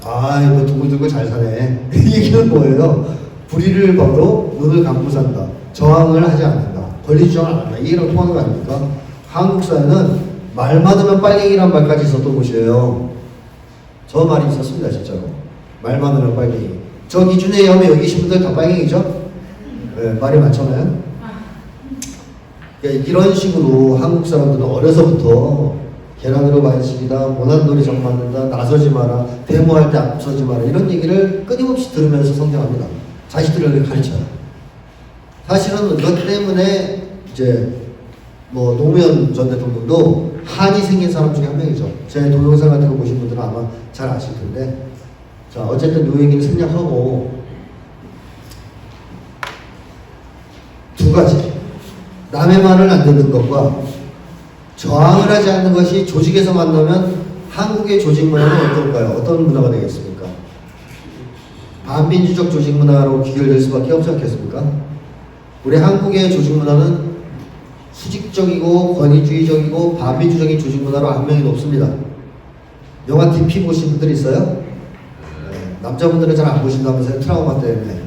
아, 이거 두글두글 잘 사네. 이 얘기는 뭐예요? 불의를 봐도 눈을 감고 산다. 저항을 하지 않는다. 권리 주장을 안 한다. 이게랑 통하는 거 아닙니까? 한국 사회는 말 많으면 빨갱이란 말까지 있었던 곳이에요. 저 말이 있었습니다, 진짜로. 말 많으면 빨갱이. 저 기준에 의하면 여기 계신 분들 다 빨갱이죠? 네, 말이 많잖아요. 그러니까 이런 식으로 한국 사람들은 어려서부터 계란으로 반식이다, 모난돌이 정 맞는다, 나서지 마라, 데모할 때 앞서지 마라, 이런 얘기를 끊임없이 들으면서 성장합니다. 자식들을 가르쳐요. 사실은 그것 때문에 이제 뭐 노무현 전 대통령도 한이 생긴 사람 중에 한 명이죠. 제 동영상 같은 거 보신 분들은 아마 잘 아실 텐데, 자, 어쨌든 요 얘기를 생략하고 두 가지. 남의 말을 안 듣는 것과 저항을 하지 않는 것이 조직에서 만나면 한국의 조직 문화는 어떨까요? 어떤 문화가 되겠습니까? 반민주적 조직 문화로 귀결될 수밖에 없지 않겠습니까? 우리 한국의 조직 문화는 수직적이고 권위주의적이고 반민주적인 조직 문화로 악명이 높습니다. 영화 DP 보신 분들 있어요? 네, 남자분들은 잘 안 보신다면서요? 트라우마 때문에.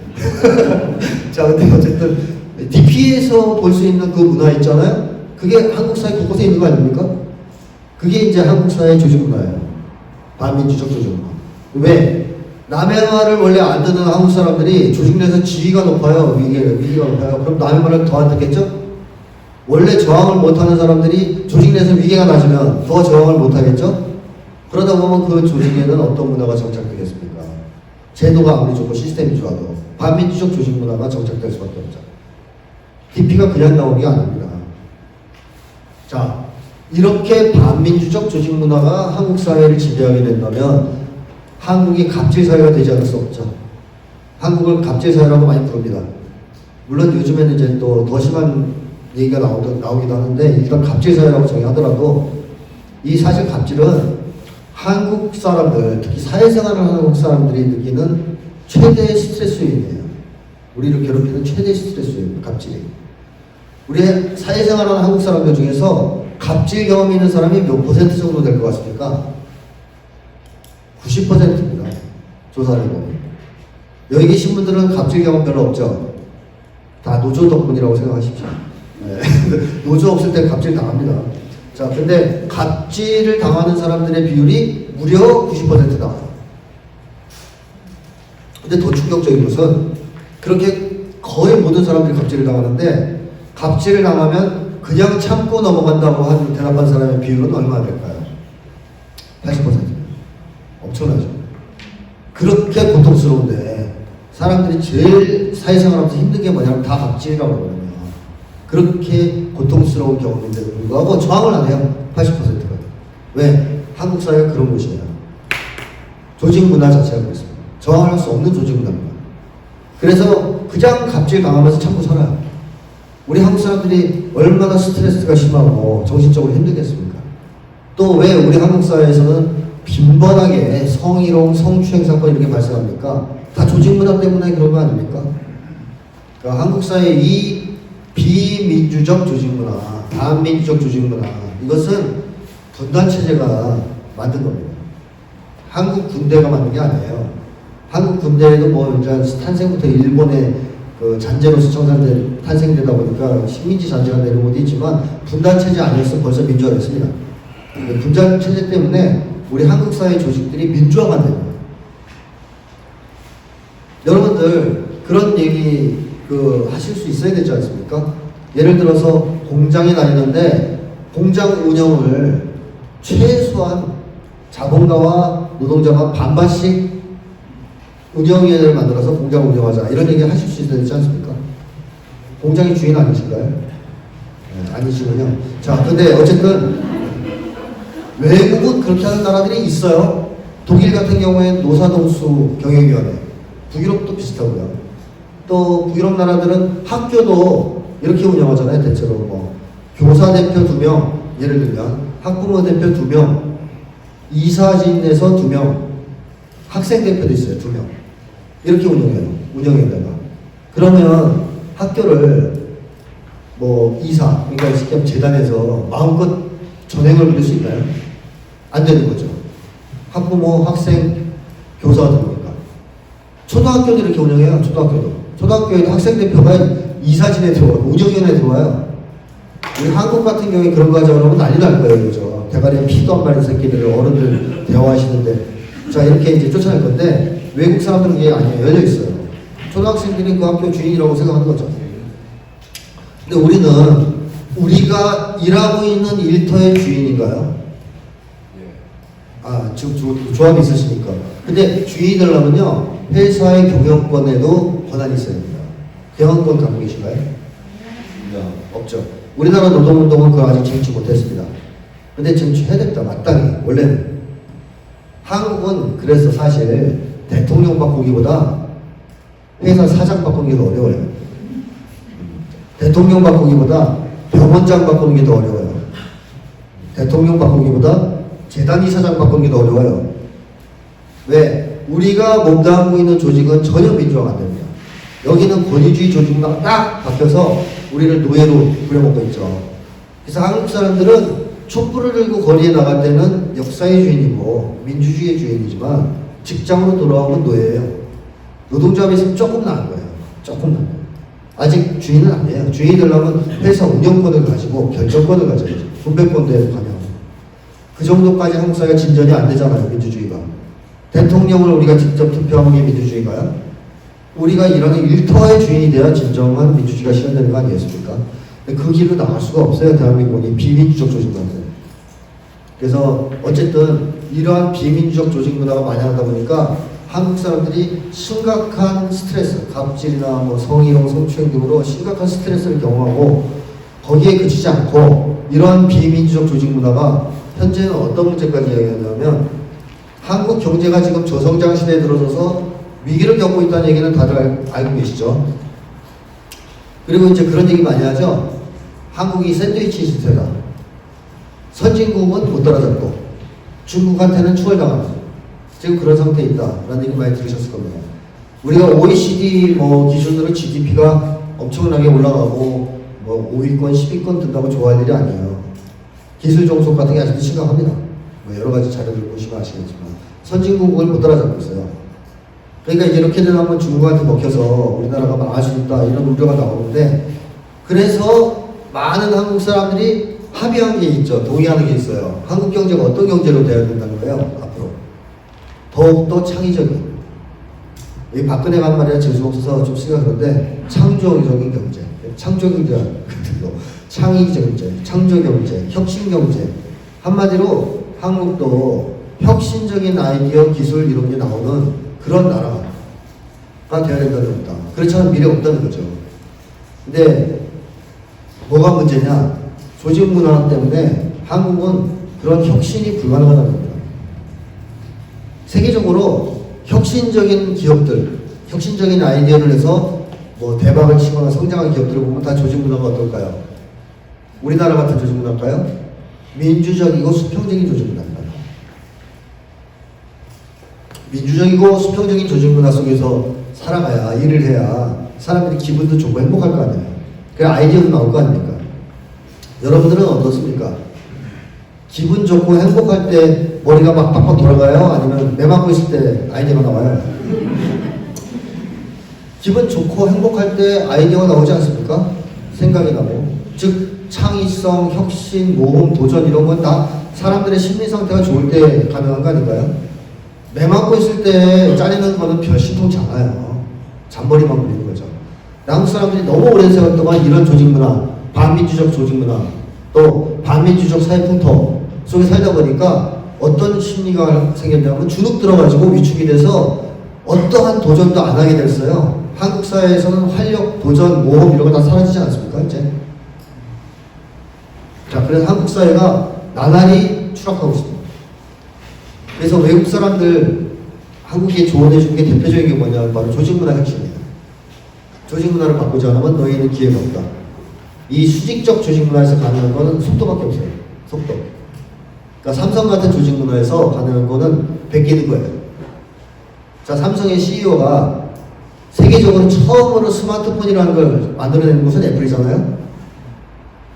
자, 근데 어쨌든 DP에서 볼 수 있는 그 문화 있잖아요? 그게 한국 사회 곳곳에 있는 거 아닙니까? 그게 이제 한국 사회의 조직 문화예요. 반민주적 조직 문화. 왜? 남의 말을 원래 안 듣는 한국 사람들이 조직 내에서 지위가 높아요. 위기가 높아요. 그럼 남의 말을 더 안 듣겠죠? 원래 저항을 못하는 사람들이 조직 내에서 위계가 낮으면 더 저항을 못하겠죠? 그러다 보면 그 조직에는 어떤 문화가 정착되겠습니까? 제도가 아무리 좋고 시스템이 좋아도 반민주적 조직 문화가 정착될 수밖에 없죠. DP가 그냥 나온 게 아닙니다. 자, 이렇게 반민주적 조직 문화가 한국 사회를 지배하게 된다면 한국이 갑질 사회가 되지 않을 수 없죠. 한국을 갑질 사회라고 많이 부릅니다. 물론 요즘에는 이제 또 더 심한 얘기가 나오기도 하는데, 일단 갑질 사회라고 정의하더라도 이 사실 갑질은 한국 사람들, 특히 사회생활을 하는 한국 사람들이 느끼는 최대의 스트레스 요인이에요. 우리를 괴롭히는 최대의 스트레스 요인, 갑질이. 우리 사회생활하는 한국 사람들 중에서 갑질 경험이 있는 사람이 몇 퍼센트 정도 될 것 같습니까? 90%입니다. 조사를 보면. 여기 계신 분들은 갑질 경험 별로 없죠? 다 노조 덕분이라고 생각하십시오. 네. 노조 없을 때 갑질 당합니다. 자, 근데 갑질을 당하는 사람들의 비율이 무려 90%다. 근데 더 충격적인 것은 그렇게 거의 모든 사람들이 갑질을 당하는데, 갑질을 당하면 그냥 참고 넘어간다고 한 대답한 사람의 비율은 얼마나 될까요? 80%. 엄청나죠. 그렇게 고통스러운데 사람들이 제일 사회생활하면서 힘든 게 뭐냐면 다 갑질이라고 그러거든요. 그렇게 고통스러운 경험인데도 불구하고 저항을 안 해요. 80%가. 왜? 한국 사회가 그런 곳이에요. 조직 문화 자체가 그렇습니다. 저항을 할 수 없는 조직 문화입니다. 그래서 그냥 갑질 당하면서 참고 살아요. 우리 한국 사람들이 얼마나 스트레스가 심하고 정신적으로 힘들겠습니까? 또 왜 우리 한국 사회에서는 빈번하게 성희롱, 성추행 사건이 이렇게 발생합니까? 다 조직 문화 때문에 그런 거 아닙니까? 그러니까 한국 사회의 이 비민주적 조직 문화, 반민주적 조직 문화, 이것은 분단 체제가 만든 겁니다. 한국 군대가 만든 게 아니에요. 한국 군대에도 뭐 이제 탄생부터 일본의 그 잔재로서 탄생되다 보니까 식민지 잔재가 내려온 것도 있지만 분단 체제 아니었으면 벌써 민주화가 됐습니다. 분단 체제 때문에 우리 한국 사회 조직들이 민주화가 된 거예요. 여러분들 그런 얘기 하실 수 있어야 되지 않습니까? 예를 들어서 공장에 다니는데 공장 운영을 최소한 자본가와 노동자가 반반씩 운영위원회를 만들어서 공장을 운영하자, 이런 얘기 하실 수 있어야 되지 않습니까? 공장의 주인 아니신가요? 네, 아니시군요. 자, 근데 어쨌든 외국은 그렇게 하는 나라들이 있어요. 독일 같은 경우에 노사동수 경영위원회, 북유럽도 비슷하고요. 또 북유럽 나라들은 학교도 이렇게 운영하잖아요. 대체로 뭐 교사 대표 2명, 예를 들면 학부모 대표 2명, 이사진에서 2명, 학생 대표도 있어요. 2명. 이렇게 운영해요. 운영에다가. 그러면 학교를 뭐 이사, 그러니까 직접 재단에서 마음껏 전행을 부릴 수 있나요? 안 되는 거죠. 학부모, 학생, 교사가 들어오니까. 초등학교도 이렇게 운영해요. 초등학교도. 초등학교에도 학생 대표가 이사진에 들어와요. 운영위원회에 들어와요. 우리 한국 같은 경우에 그런 거 하자고 하면 난리 날 거예요. 그죠? 대가리에 피도 안 마른 새끼들을 어른들 대화하시는데. 자, 이렇게 이제 쫓아낼 건데, 외국 사람들은 이게 아니에요. 열려있어요. 초등학생들이 그 학교 주인이라고 생각하는 거죠. 근데 우리가 일하고 있는 일터의 주인인가요? 아, 지금 조합이 있으시니까. 근데 주인이 되려면요, 회사의 경영권에도 권한이 있어야 됩니다. 경영권 갖고 계신가요? 없죠. 우리나라 노동운동은 그걸 아직 쟁취 못했습니다. 근데 쟁취해야 됩니다. 마땅히. 원래는. 한국은 그래서 사실 대통령 바꾸기보다 회사 사장 바꾸는 게 더 어려워요. 대통령 바꾸기보다 병원장 바꾸는 게 더 어려워요. 대통령 바꾸기보다 재단 이사장 바꾸는 게 더 어려워요. 왜? 우리가 몸담고 있는 조직은 전혀 민주화가 안 됩니다. 여기는 권위주의 조직만 딱 바뀌어서 우리를 노예로 부려먹고 있죠. 그래서 한국 사람들은 촛불을 들고 거리에 나갈 때는 역사의 주인이고 민주주의의 주인이지만 직장으로 돌아오면 노예예요. 노동조합이 있으면 조금 나은 거예요. 조금 나은 거예요. 아직 주인은 아니에요. 주인이 되려면 회사 운영권을 가지고 결정권을 가져야죠. 분배권대에 가면. 그 정도까지 한국 사회가 진전이 안 되잖아요. 민주주의가. 대통령을 우리가 직접 투표하는 게 민주주의가요? 우리가 일하는 일터의 주인이 돼야 진정한 민주주의가 실현되는 거 아니겠습니까? 근데 그 길로 나갈 수가 없어요. 대한민국이 비민주적 조직문화인데. 그래서 어쨌든 이러한 비민주적 조직 문화가 만연하다 보니까 한국 사람들이 심각한 스트레스, 갑질이나 뭐 성희롱, 성추행 등으로 심각한 스트레스를 경험하고 거기에 그치지 않고 이러한 비민주적 조직 문화가 현재는 어떤 문제까지 이야기하냐면 한국 경제가 지금 저성장 시대에 들어서서 위기를 겪고 있다는 얘기는 다들 알고 계시죠? 그리고 이제 그런 얘기 많이 하죠? 한국이 샌드위치 시대다. 선진국은 못 따라잡고 중국한테는 추월당한다. 지금 그런 상태에 있다라는 얘기 많이 들으셨을 겁니다. 우리가 OECD 뭐 기준으로 GDP가 엄청나게 올라가고 뭐 5위권, 10위권 든다고 좋아할 일이 아니에요. 기술 종속 같은 게 아직도 심각합니다. 뭐 여러 가지 자료들 보시면 아시겠지만 선진국을 못 따라잡고 있어요. 그러니까 이제 이렇게 되면 중국한테 먹혀서 우리나라가 망할 수 있다 이런 우려가 나오는데 그래서 많은 한국 사람들이 합의한 게 있죠. 동의하는 게 있어요. 한국 경제가 어떤 경제로 되어야 된다는 거예요. 앞으로. 더욱더 창의적인. 이 박근혜가 한 말이라 재수 없어서 좀 쓰기가 그런데 창조적인 경제, 창조적인 같은 거, 창의적 경제, 창조 경제, 혁신 경제. 한마디로 한국도 혁신적인 아이디어, 기술 이런 게 나오는 그런 나라가 되어야 된다는 겁니다. 그렇지 않으면 미래가 없다는 거죠. 근데 뭐가 문제냐? 조직 문화 때문에 한국은 그런 혁신이 불가능하다는 겁니다. 세계적으로 혁신적인 기업들, 혁신적인 아이디어를 해서 뭐 대박을 치거나 성장한 기업들을 보면 다 조직 문화가 어떨까요? 우리나라 같은 조직 문화일까요? 민주적이고 수평적인 조직 문화입니다. 민주적이고 수평적인 조직 문화 속에서 살아가야, 일을 해야 사람들이 기분도 좋고 행복할 거 아니에요. 그 아이디어도 나올 거 아닙니까? 여러분들은 어떻습니까? 기분 좋고 행복할 때 머리가 막 빡빡 돌아가요? 아니면 매 맞고 있을 때 아이디어가 나와요? 기분 좋고 행복할 때 아이디어가 나오지 않습니까? 생각이 나고. 즉 창의성, 혁신, 모험, 도전 이런 건 다 사람들의 심리 상태가 좋을 때 가능한 거 아닌가요? 매 맞고 있을 때 짜리는 거는 별 신통치 않아요. 잔머리만 굴리는 거죠. 한국 사람들이 너무 오랜 세월 동안 이런 조직 문화, 반민주적 조직 문화, 또 반민주적 사회 풍토 속에 살다 보니까 어떤 심리가 생겼냐면 주눅 들어가지고 위축이 돼서 어떠한 도전도 안 하게 됐어요. 한국 사회에서는 활력, 도전, 모험 이런 거 다 사라지지 않습니까? 이제. 자, 그래서 한국 사회가 나날이 추락하고 있습니다. 그래서 외국 사람들 한국에 조언해 준 게 대표적인 게 뭐냐면 바로 조직문화 혁신입니다. 조직문화를 바꾸지 않으면 너희는 기회가 없다. 이 수직적 조직문화에서 가능한 거는 속도밖에 없어요. 속도. 그러니까 삼성 같은 조직 문화에서 가능한 거는 베끼는 거예요. 자, 삼성의 CEO가 세계적으로 처음으로 스마트폰이라는 걸 만들어낸 곳은 애플이잖아요.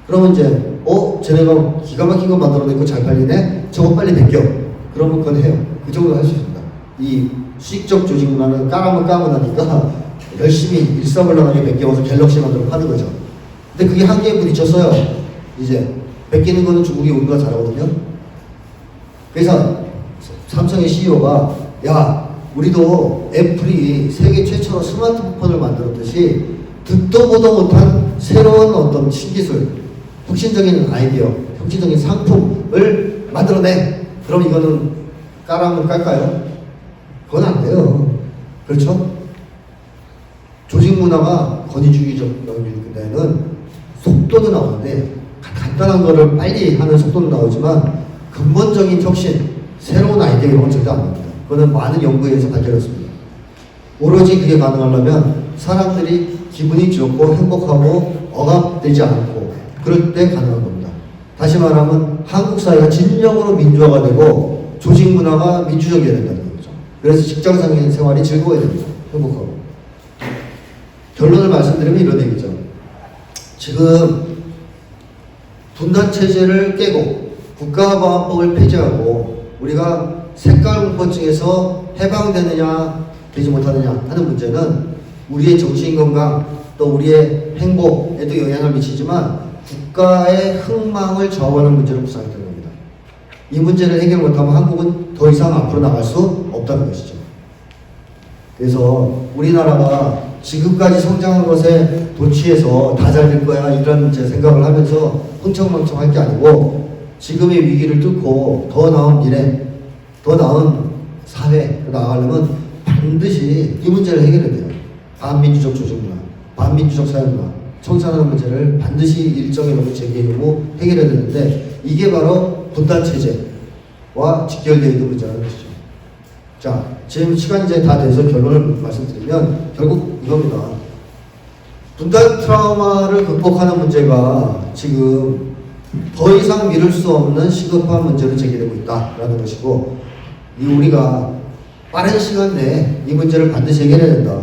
그러면 이제 쟤네가 기가 막힌 거 만들어내고 잘 팔리네? 저거 빨리 베껴. 그러면 그건 해요. 그 정도 할 수 있습니다. 이 수익적 조직 문화는 까면 까면 하니까 열심히 일사불란하게 베껴와서 갤럭시 만들어 파는 거죠. 근데 그게 한계에 부딪혔어요. 이제 베끼는 거는 중국이 우리가 잘하거든요. 그래서 삼성의 CEO가 야, 우리도 애플이 세계 최초로 스마트폰을 만들었듯이 듣도 보도 못한 새로운 어떤 신기술, 혁신적인 아이디어, 혁신적인 상품을 만들어내. 그럼 이거는 까라면 깔까요? 그건 안 돼요. 그렇죠? 조직 문화가 권위주의적 경우에는 속도도 나오는데 간단한 거를 빨리 하는 속도는 나오지만 근본적인 혁신, 새로운 아이디어 이런 건 절대 안 됩니다. 그거는 많은 연구에 의해서 밝혀졌습니다. 오로지 그게 가능하려면 사람들이 기분이 좋고 행복하고 억압되지 않고 그럴 때 가능한 겁니다. 다시 말하면 한국 사회가 진정으로 민주화가 되고 조직 문화가 민주적이어야 된다는 거죠. 그래서 직장 생활이 즐거워야 됩니다. 행복하고. 결론을 말씀드리면 이런 얘기죠. 지금 분단 체제를 깨고 국가보안법을 폐지하고 우리가 색깔공포증에서 해방되느냐 되지 못하느냐 하는 문제는 우리의 정신건강 또 우리의 행복에도 영향을 미치지만 국가의 흥망을 좌우하는 문제로 부상했던 겁니다. 이 문제를 해결 못하면 한국은 더 이상 앞으로 나갈 수 없다는 것이죠. 그래서 우리나라가 지금까지 성장한 것에 도취해서 다 잘 될 거야 이런 이제 생각을 하면서 흥청망청할 게 아니고 지금의 위기를 뚫고 더 나은 미래, 더 나은 사회로 나가려면 반드시 이 문제를 해결해야 돼요. 반민주적 조직문화, 반민주적 사회문화, 청산하는 문제를 반드시 일정에 놓고 제기해놓고 해결해야 되는데 이게 바로 분단체제와 직결되어 있는 문제라는 것이죠. 자, 지금 시간이 이제 다 돼서 결론을 말씀드리면 결국 이겁니다. 분단 트라우마를 극복하는 문제가 지금 더 이상 미룰 수 없는 시급한 문제로 제기되고 있다라는 것이고 우리가 빠른 시간 내에 이 문제를 반드시 해결해야 된다.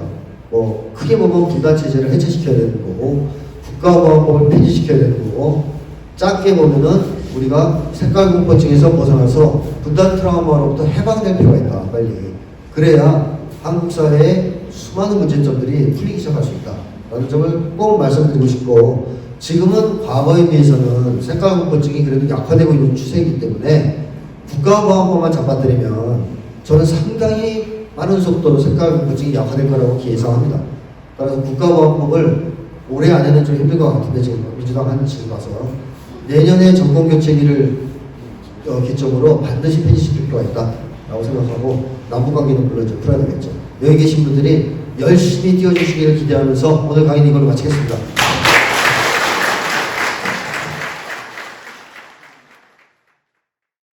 뭐 크게 보면 분단체제를 해체시켜야 되는 거고 국가보안법을 폐지시켜야 되는 거고 작게 보면은 우리가 색깔공포증에서 벗어나서 분단 트라우마로부터 해방될 필요가 있다. 빨리. 그래야 한국 사회의 수많은 문제점들이 풀리기 시작할 수 있다. 라는 점을 꼭 말씀드리고 싶고 지금은 과거에 비해서는 색깔공포증이 그래도 약화되고 있는 추세이기 때문에 국가보안법만 잡아들이면 저는 상당히 빠른 속도로 색깔공포증이 약화될 거라고 예상합니다. 따라서 국가보안법을 올해 안에는 좀 힘들 것 같은데 지금 민주당 한 지금 봐서 내년에 정권교체기를 기점으로 반드시 폐지시킬 필요가 있다라고 생각하고 남북관계는 물론 좀 풀어야 되겠죠. 여기 계신 분들이 열심히 뛰어주시기를 기대하면서 오늘 강의는 이걸로 마치겠습니다.